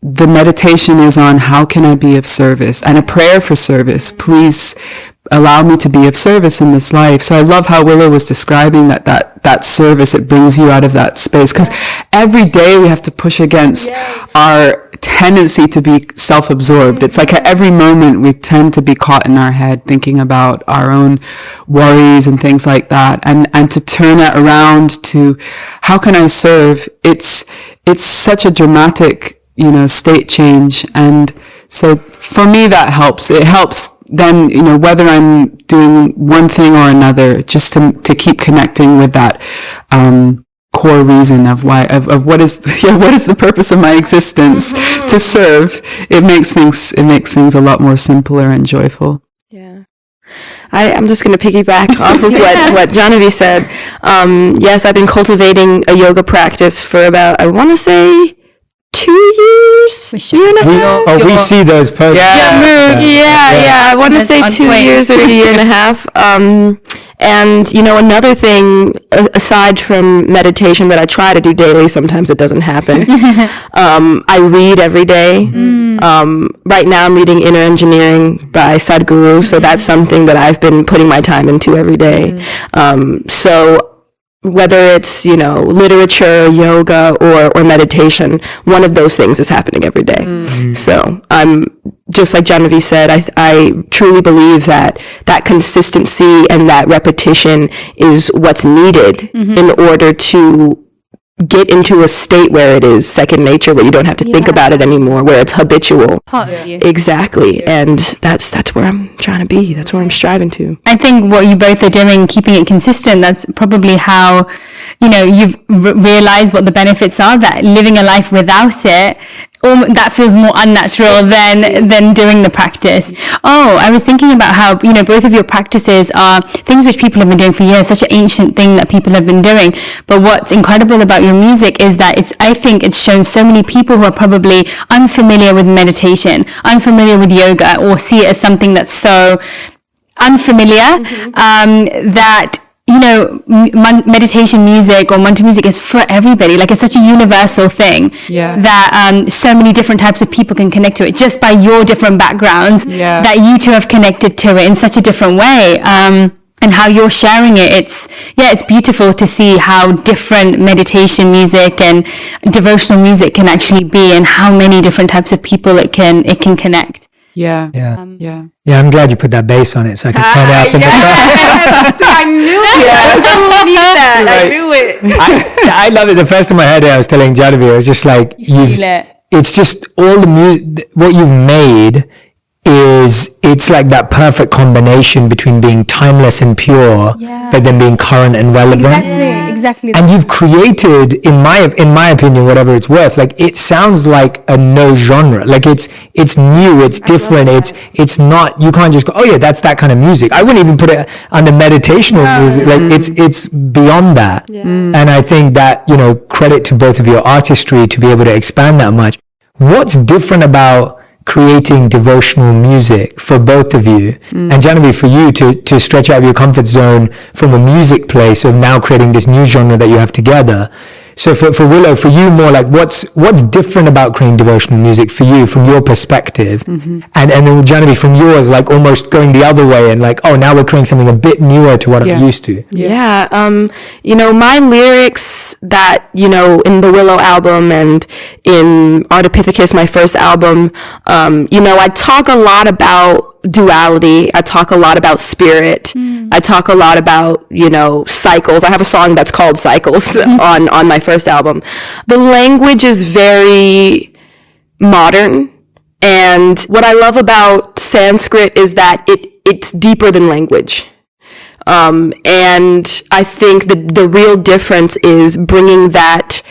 the meditation is on how can I be of service, and a prayer for service. Please allow me to be of service in this life. So I love how Willow was describing that service. It brings you out of that space, because every day we have to push against our tendency to be self-absorbed. It's like at every moment we tend to be caught in our head thinking about our own worries and things like that, and to turn it around to how can I serve. It's such a dramatic state change, and So for me, that helps. It helps then, whether I'm doing one thing or another, just to keep connecting with that core reason of why, of what is the purpose of my existence, to serve. It makes things a lot more simpler and joyful. Yeah. I'm just going to piggyback off of what Genevieve said. Yes, I've been cultivating a yoga practice for about, I want to say, 2 years, year and a half. We see those posts. Yeah. I want to say 2 years or a year and a half. And, another thing, aside from meditation that I try to do daily, sometimes it doesn't happen. I read every day. Right now I'm reading Inner Engineering by Sadhguru, so that's something that I've been putting my time into every day. So whether it's, literature, yoga, or meditation, one of those things is happening every day. So I'm just like Genevieve said, I truly believe that consistency and that repetition is what's needed in order to get into a state where it is second nature, where you don't have to think about it anymore, where it's habitual. Exactly. And that's where I'm trying to be. That's where I'm striving to. I think what you both are doing, keeping it consistent, that's probably how, you've realized what the benefits are, that living a life without it, that feels more unnatural than doing the practice. I was thinking about how, both of your practices are things which people have been doing for years, such an ancient thing that people have been doing. But what's incredible about your music is that I think it's shown so many people who are probably unfamiliar with meditation, unfamiliar with yoga, or see it as something that's so unfamiliar, that meditation music or mantra music is for everybody. Like, it's such a universal thing that so many different types of people can connect to it just by your different backgrounds, that you two have connected to it in such a different way. And how you're sharing it, it's beautiful to see how different meditation music and devotional music can actually be, and how many different types of people it can connect. Yeah. I'm glad you put that bass on it so I can turn it up in the car. I knew it. I knew it. I love it. The first time I heard it, I was telling Genevieve, I was just like, it's just all the music, what you've made it's like that perfect combination between being timeless and pure, but then being current and relevant. Exactly. And you've created, in my opinion, whatever it's worth, like, it sounds like a no genre. Like, it's new, it's different, it's not, you can't just go, oh yeah, that's that kind of music. I wouldn't even put it under meditational music. Like, it's beyond that. And I think that, credit to both of your artistry to be able to expand that much. What's different about creating devotional music for both of you, and Genevieve, for you to stretch out of your comfort zone from a music place of now creating this new genre that you have together? So for Willow, for you, more like what's different about creating devotional music for you from your perspective, and then Genevieve, from yours, like almost going the other way and like, now we're creating something a bit newer to what I'm used to. My lyrics that, in the Willow album and in Ardipithecus, my first album, I talk a lot about duality. I talk a lot about spirit. I talk a lot about, cycles. I have a song that's called Cycles on my first album. The language is very modern. And what I love about Sanskrit is that it's deeper than language. And I think the real difference is bringing that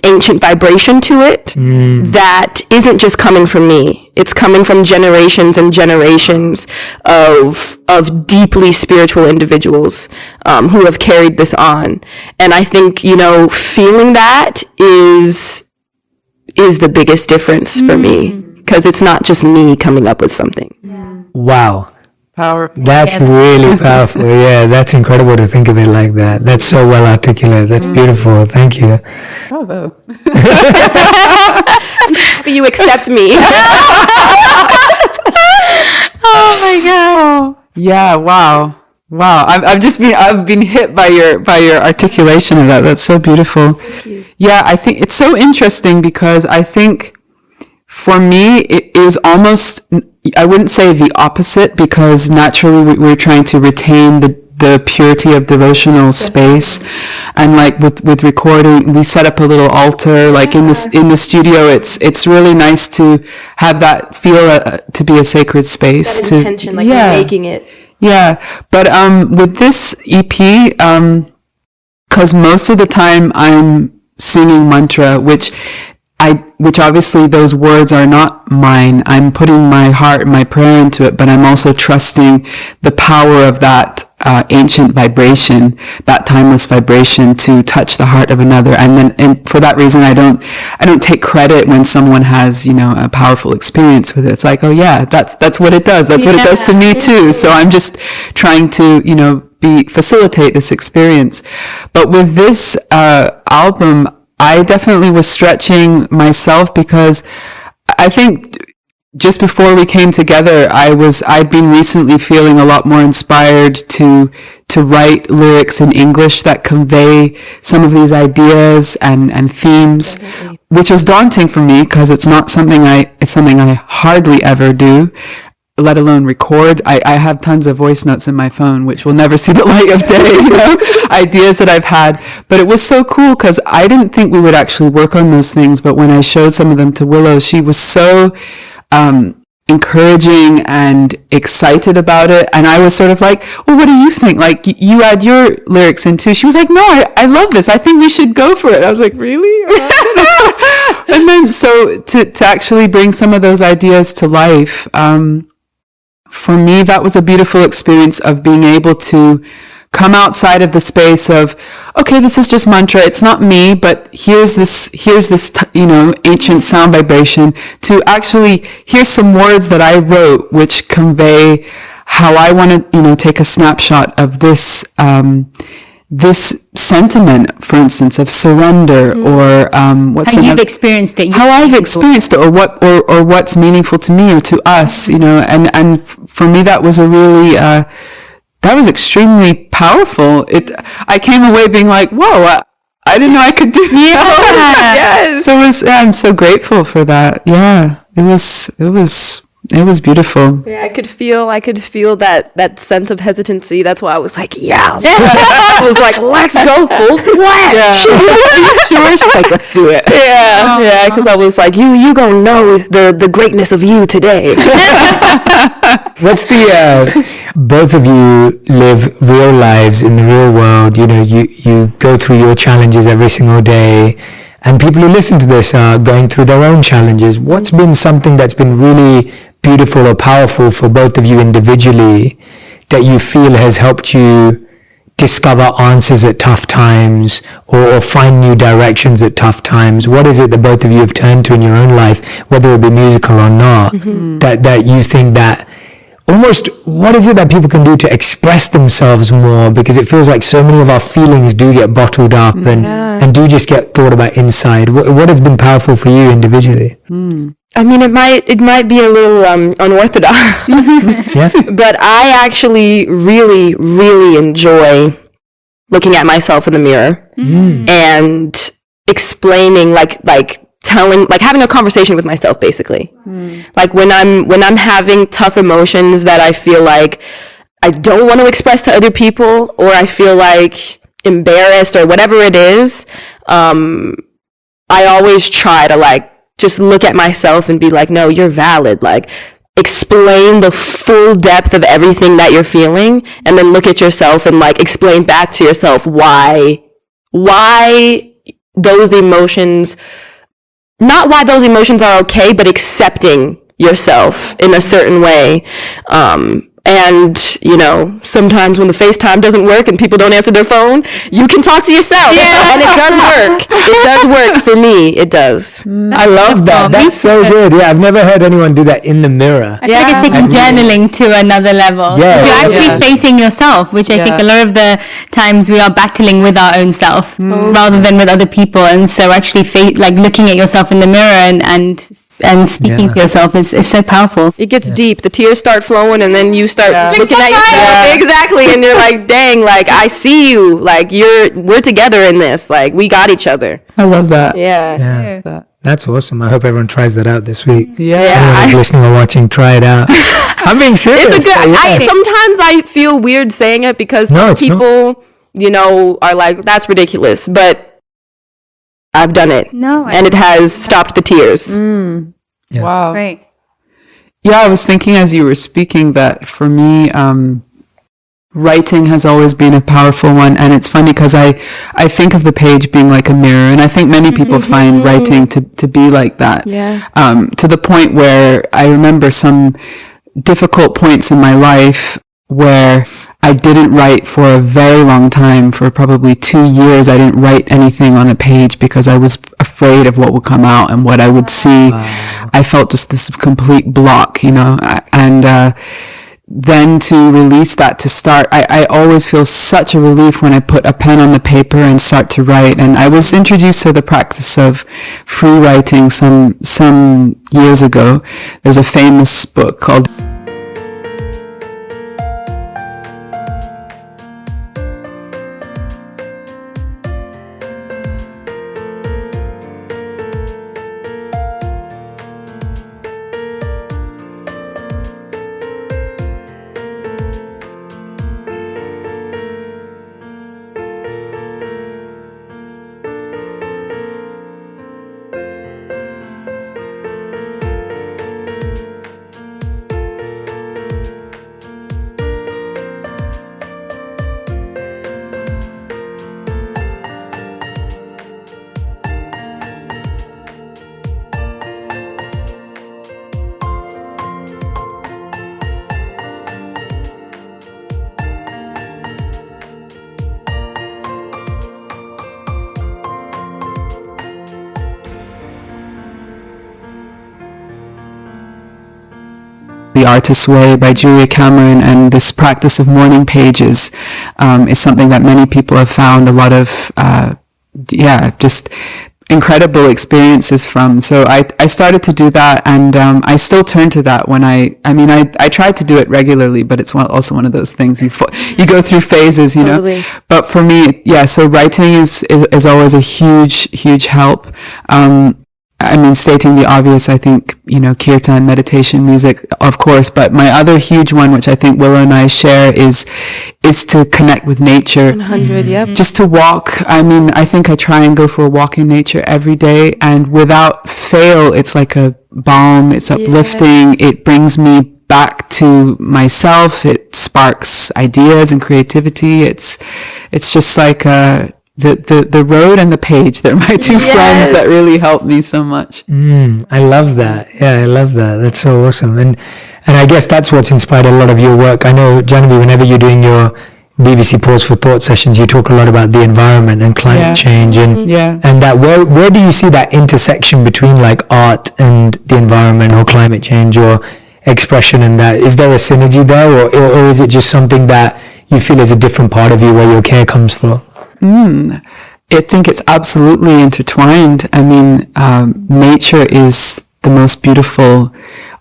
ancient vibration to it that isn't just coming from me. It's coming from generations and generations of deeply spiritual individuals who have carried this on. And I think, feeling that is the biggest difference for me, because it's not just me coming up with something. Wow. Powerful. That's really powerful. Yeah, that's incredible to think of it like that. That's so well articulated. That's beautiful. Thank you. Bravo. You accept me. Oh my God. Yeah. Wow. I've been hit by your articulation of that. That's so beautiful. Thank you. Yeah, I think it's so interesting because I think for me it is almost, I wouldn't say the opposite, because naturally we're trying to retain the purity of devotional space. And like with recording, we set up a little altar, like in the studio. It's really nice to have that feel to be a sacred space. That intention, like you're making it. Yeah, but with this EP, because most of the time I'm singing mantra, which obviously those words are not mine. I'm putting my heart and my prayer into it, but I'm also trusting the power of that ancient vibration, that timeless vibration, to touch the heart of another. And for that reason, I don't take credit when someone has, a powerful experience with it. It's like, oh yeah, that's what it does. That's what it does to me too. So I'm just trying to, facilitate this experience. But with this album, I definitely was stretching myself, because I think just before we came together, I'd been recently feeling a lot more inspired to write lyrics in English that convey some of these ideas and themes, definitely. Which was daunting for me, because it's something I hardly ever do, let alone record. I have tons of voice notes in my phone, which will never see the light of day, ideas that I've had. But it was so cool, because I didn't think we would actually work on those things. But when I showed some of them to Willow, she was so encouraging and excited about it. And I was sort of like, well, what do you think? Like, you add your lyrics in too. She was like, no, I love this. I think we should go for it. I was like, really? And then so to actually bring some of those ideas to life, for me, that was a beautiful experience of being able to come outside of the space of, okay, this is just mantra. It's not me, but here's this, ancient sound vibration, to actually, here's some words that I wrote, which convey how I want to, take a snapshot of this, this sentiment, for instance, of surrender, or how you've experienced it, how I've experienced it, or what's meaningful to me or to us, and for me that was a really that was extremely powerful. I came away being like, whoa, I didn't know I could do that. Yes. So I'm so grateful for that. Yeah, it was beautiful. Yeah, I could feel that sense of hesitancy. That's why I was like, yes. I was like, let's go full fledged. Yeah. Sure. She's like, let's do it. Yeah, because I was like, you gonna know the greatness of you today. What's both of you live real lives in the real world. You go through your challenges every single day. And people who listen to this are going through their own challenges. What's been something that's been really beautiful or powerful for both of you individually that you feel has helped you discover answers at tough times, or find new directions at tough times? What is it that both of you have turned to in your own life, whether it be musical or not, that you think that almost, what is it that people can do to express themselves more? Because it feels like so many of our feelings do get bottled up and do just get thought about inside. What has been powerful for you individually? I mean, it might be a little unorthodox, but I actually really, really enjoy looking at myself in the mirror and explaining, having a conversation with myself, basically. Like when I'm having tough emotions that I feel like I don't want to express to other people, or I feel like embarrassed or whatever it is, I always try to just look at myself and be like, no, you're valid. Like, explain the full depth of everything that you're feeling, and then look at yourself and explain back to yourself why those emotions, not why those emotions are okay, but accepting yourself in a certain way. And, sometimes when the FaceTime doesn't work and people don't answer their phone, you can talk to yourself. And it does work. It does work for me. It does. I love that. That's so good. Yeah, I've never heard anyone do that in the mirror. I feel like it's taking journaling to another level. Yeah, you're actually facing yourself, which I think a lot of the times we are battling with our own self rather than with other people. And so actually looking at yourself in the mirror and speaking to yourself is so powerful. It gets deep. The tears start flowing, and then you start looking at yourself. Exactly. And you're like, dang, I see you. We're together in this. We got each other. I love that. Yeah. That's awesome. I hope everyone tries that out this week. Yeah. Anyone who's listening or watching, try it out. I'm being serious. It's a good. Yeah. Sometimes I feel weird saying it because people, are like, "That's ridiculous," but I've done it. No. And it has stopped the tears. Yeah. Wow. Great. Yeah, I was thinking as you were speaking that for me, writing has always been a powerful one. And it's funny because I think of the page being like a mirror. And I think many people find writing to be like that. Yeah. To the point where I remember some difficult points in my life where I didn't write for a very long time. For probably 2 years, I didn't write anything on a page because I was afraid of what would come out and what I would see. I felt just this complete block, and then to release that, to start, I always feel such a relief when I put a pen on the paper and start to write. And I was introduced to the practice of free writing some years ago. There's a famous book called The Artist's Way by Julia Cameron, and this practice of morning pages is something that many people have found a lot of, just incredible experiences from. So I started to do that, and I still turn to that when I try to do it regularly, but it's also one of those things you go through phases, Totally. But for me, so writing is always a huge help. Stating the obvious, I think, kirtan, meditation, music, of course, but my other huge one, which I think Willow and I share, is to connect with nature. 100, yep. Just to walk. I think I try and go for a walk in nature every day, and without fail, it's like a balm. It's uplifting. Yes. It brings me back to myself. It sparks ideas and creativity. It's just like the road and the page. They're my two friends that really help me so much. I love that. Yeah, I love that. That's so awesome. And I guess that's what's inspired a lot of your work. I know, Genevieve, whenever you're doing your BBC Pause for Thought sessions, you talk a lot about the environment and climate change, and that where do you see that intersection between like art and the environment or climate change or expression and that? Is there a synergy there, or is it just something that you feel is a different part of you where your care comes from? I think it's absolutely intertwined. Nature is the most beautiful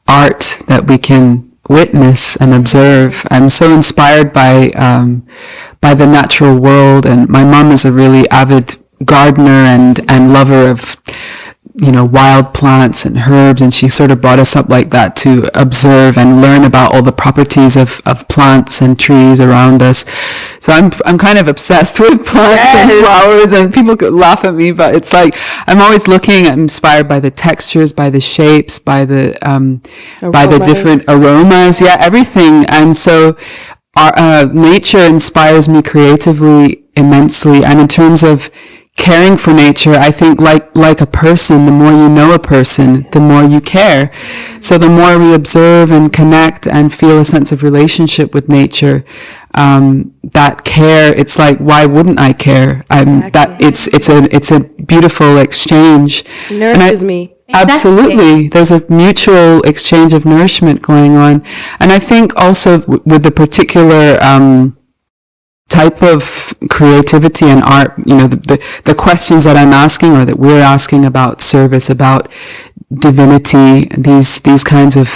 art that we can witness and observe. I'm so inspired by the natural world, and my mom is a really avid gardener and lover of wild plants and herbs, and she sort of brought us up like that to observe and learn about all the properties of plants and trees around us. So I'm kind of obsessed with plants and flowers, and people could laugh at me, but it's like I'm always looking. I'm inspired by the textures, by the shapes, by the different aromas, everything. And so nature inspires me creatively immensely, and in terms of caring for nature, I think like a person, the more you know a person, the more you care. So the more we observe and connect and feel a sense of relationship with nature, that care, it's like, why wouldn't I care? That it's a beautiful exchange. It nourishes me. Absolutely. There's a mutual exchange of nourishment going on. And I think also with the particular type of creativity and art, the questions that I'm asking or that we're asking about service, about divinity, these kinds of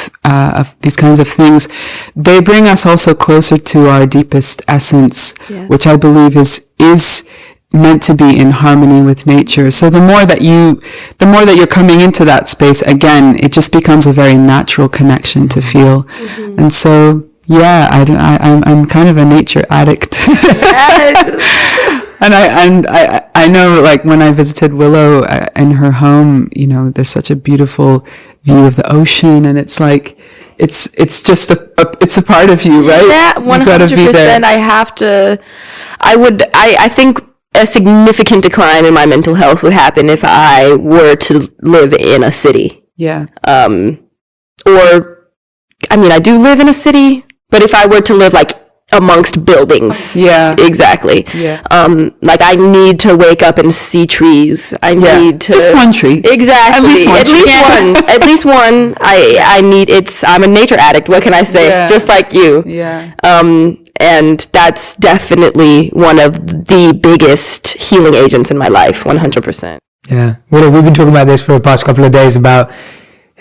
things, they bring us also closer to our deepest essence, which I believe is meant to be in harmony with nature. So the more that you're coming into that space, again, it just becomes a very natural connection to feel. Mm-hmm. And so, yeah, I'm kind of a nature addict. Yes. And I know, like, when I visited Willow in her home, you know, there's such a beautiful view of the ocean, and it's like, it's just it's a part of you, right? Yeah, 100%. I think a significant decline in my mental health would happen if I were to live in a city. Yeah. Or, I mean, I do live in a city, but if I were to live, like, amongst buildings. Yeah. Exactly. Yeah. Like, I need to wake up and see trees. I need to... Just one tree. Exactly. At least one tree. At least one. I need... I'm a nature addict. What can I say? Yeah. Just like you. Yeah. And that's definitely one of the biggest healing agents in my life, 100%. Yeah. Well, we've been talking about this for the past couple of days about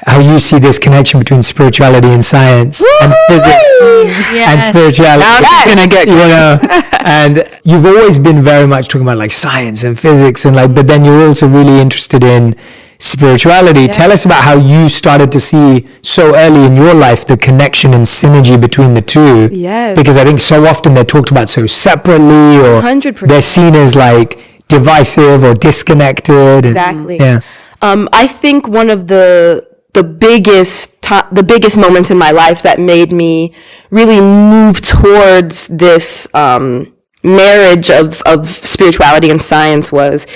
how you see this connection between spirituality and science and physics and spirituality. Now that's gonna get, you know, and you've always been very much talking about like science and physics and like, but then you're also really interested in spirituality. Yeah. Tell us about how you started to see so early in your life the connection and synergy between the two. Yes. Because I think so often they're talked about so separately, or 100%. They're seen as like divisive or disconnected. Exactly. Yeah. I think one of the biggest moments in my life that made me really move towards this marriage of spirituality and science was,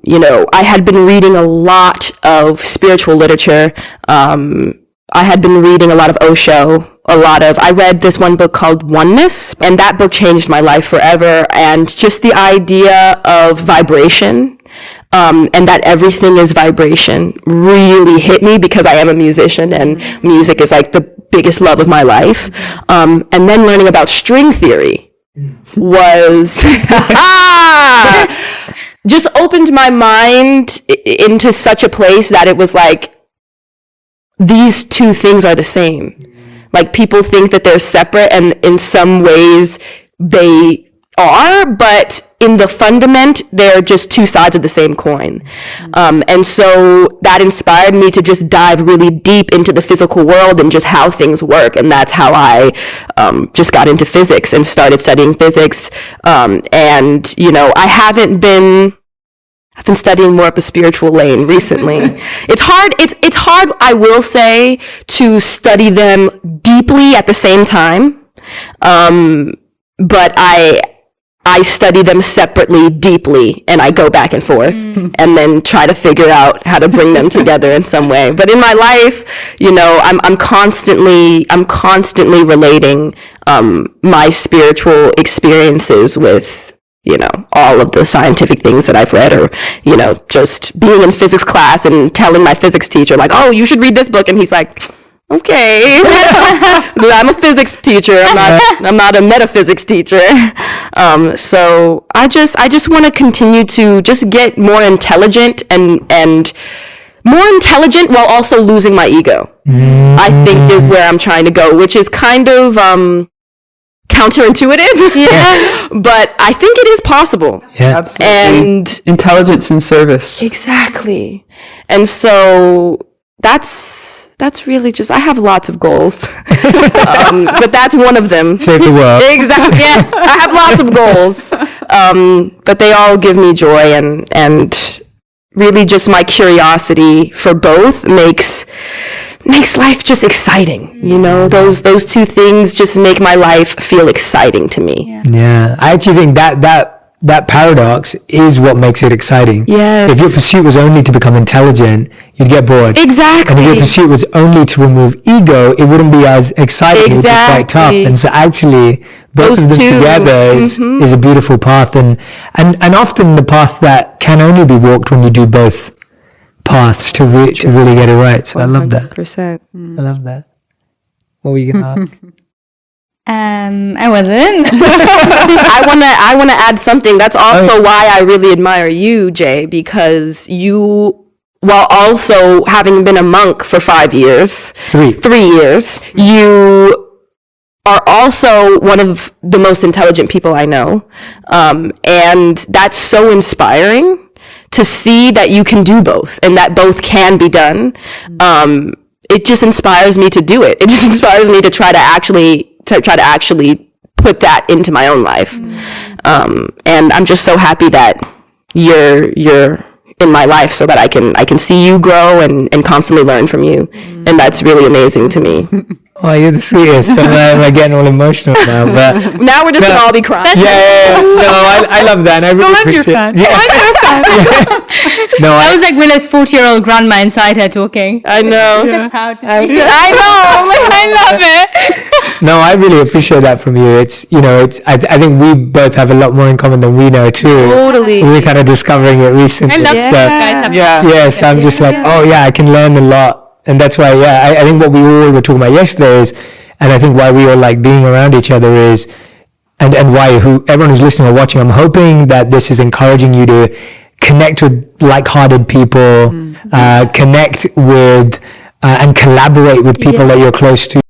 you know, I had been reading a lot of spiritual literature. I had been reading a lot of Osho, I read this one book called Oneness, and that book changed my life forever. And just the idea of vibration, and that everything is vibration really hit me, because I am a musician and music is like the biggest love of my life. And then learning about string theory was just opened my mind into such a place that it was like, these two things are the same. Like, people think that they're separate, and in some ways they are, but in the fundament, they're just two sides of the same coin. And so that inspired me to just dive really deep into the physical world and just how things work. And that's how I just got into physics and started studying physics. And, you know, I've been studying more of the spiritual lane recently. It's hard, I will say, to study them deeply at the same time. But I study them separately, deeply, and I go back and forth and then try to figure out how to bring them together in some way. But in my life, you know, I'm constantly relating my spiritual experiences with, you know, all of the scientific things that I've read, or, you know, just being in physics class and telling my physics teacher, like, oh, you should read this book. And he's like, okay. I'm a physics teacher. I'm not a metaphysics teacher. So I just want to continue to just get more intelligent and more intelligent while also losing my ego. I think is where I'm trying to go, which is kind of, counterintuitive. Yeah. But I think it is possible. Yeah. Absolutely. And intelligence in service. Exactly. And so that's really just, I have lots of goals. But that's one of them. Save the world. Exactly. Yes. I have lots of goals. But they all give me joy, and really just my curiosity for both makes life just exciting. You know, those two things just make my life feel exciting to me. Yeah. I actually think that paradox is what makes it exciting. Yes. If your pursuit was only to become intelligent, you'd get bored. Exactly. And if your pursuit was only to remove ego, it wouldn't be as exciting. Exactly. It would be quite tough. And so actually, both of them together is a beautiful path, and often the path that can only be walked when you do both paths to really get it right. So 100%. I love that. 100%. I love that. What were you going to ask? I wasn't. I want to add something. That's also why I really admire you, Jay, because you, while also having been a monk for 5 years, 3 years, you are also one of the most intelligent people I know. And that's so inspiring to see that you can do both and that both can be done. It just inspires me to do it. It just inspires me to try to actually put that into my own life. And I'm just so happy that you're in my life so that I can see you grow and constantly learn from you. And that's really amazing to me. Oh, you're the sweetest. I'm getting all emotional now. But Now we're just going to all be crying. yeah. No, I love that. And I really I'm your appreciate fan. Yeah. I'm your fan. No, That was like Willow's 40-year-old grandma inside her talking. I know. Proud to see I know. I love it. No, I really appreciate that from you. It's, I think we both have a lot more in common than we know too. Totally. We're kind of discovering it recently. I love so, you guys have yes, I'm just like, oh yeah, I can learn a lot. And that's why, I think what we all were talking about yesterday is, and I think why we all like being around each other is, and why everyone who's listening or watching, I'm hoping that this is encouraging you to connect with like-hearted people, connect with and collaborate with people that you're close to.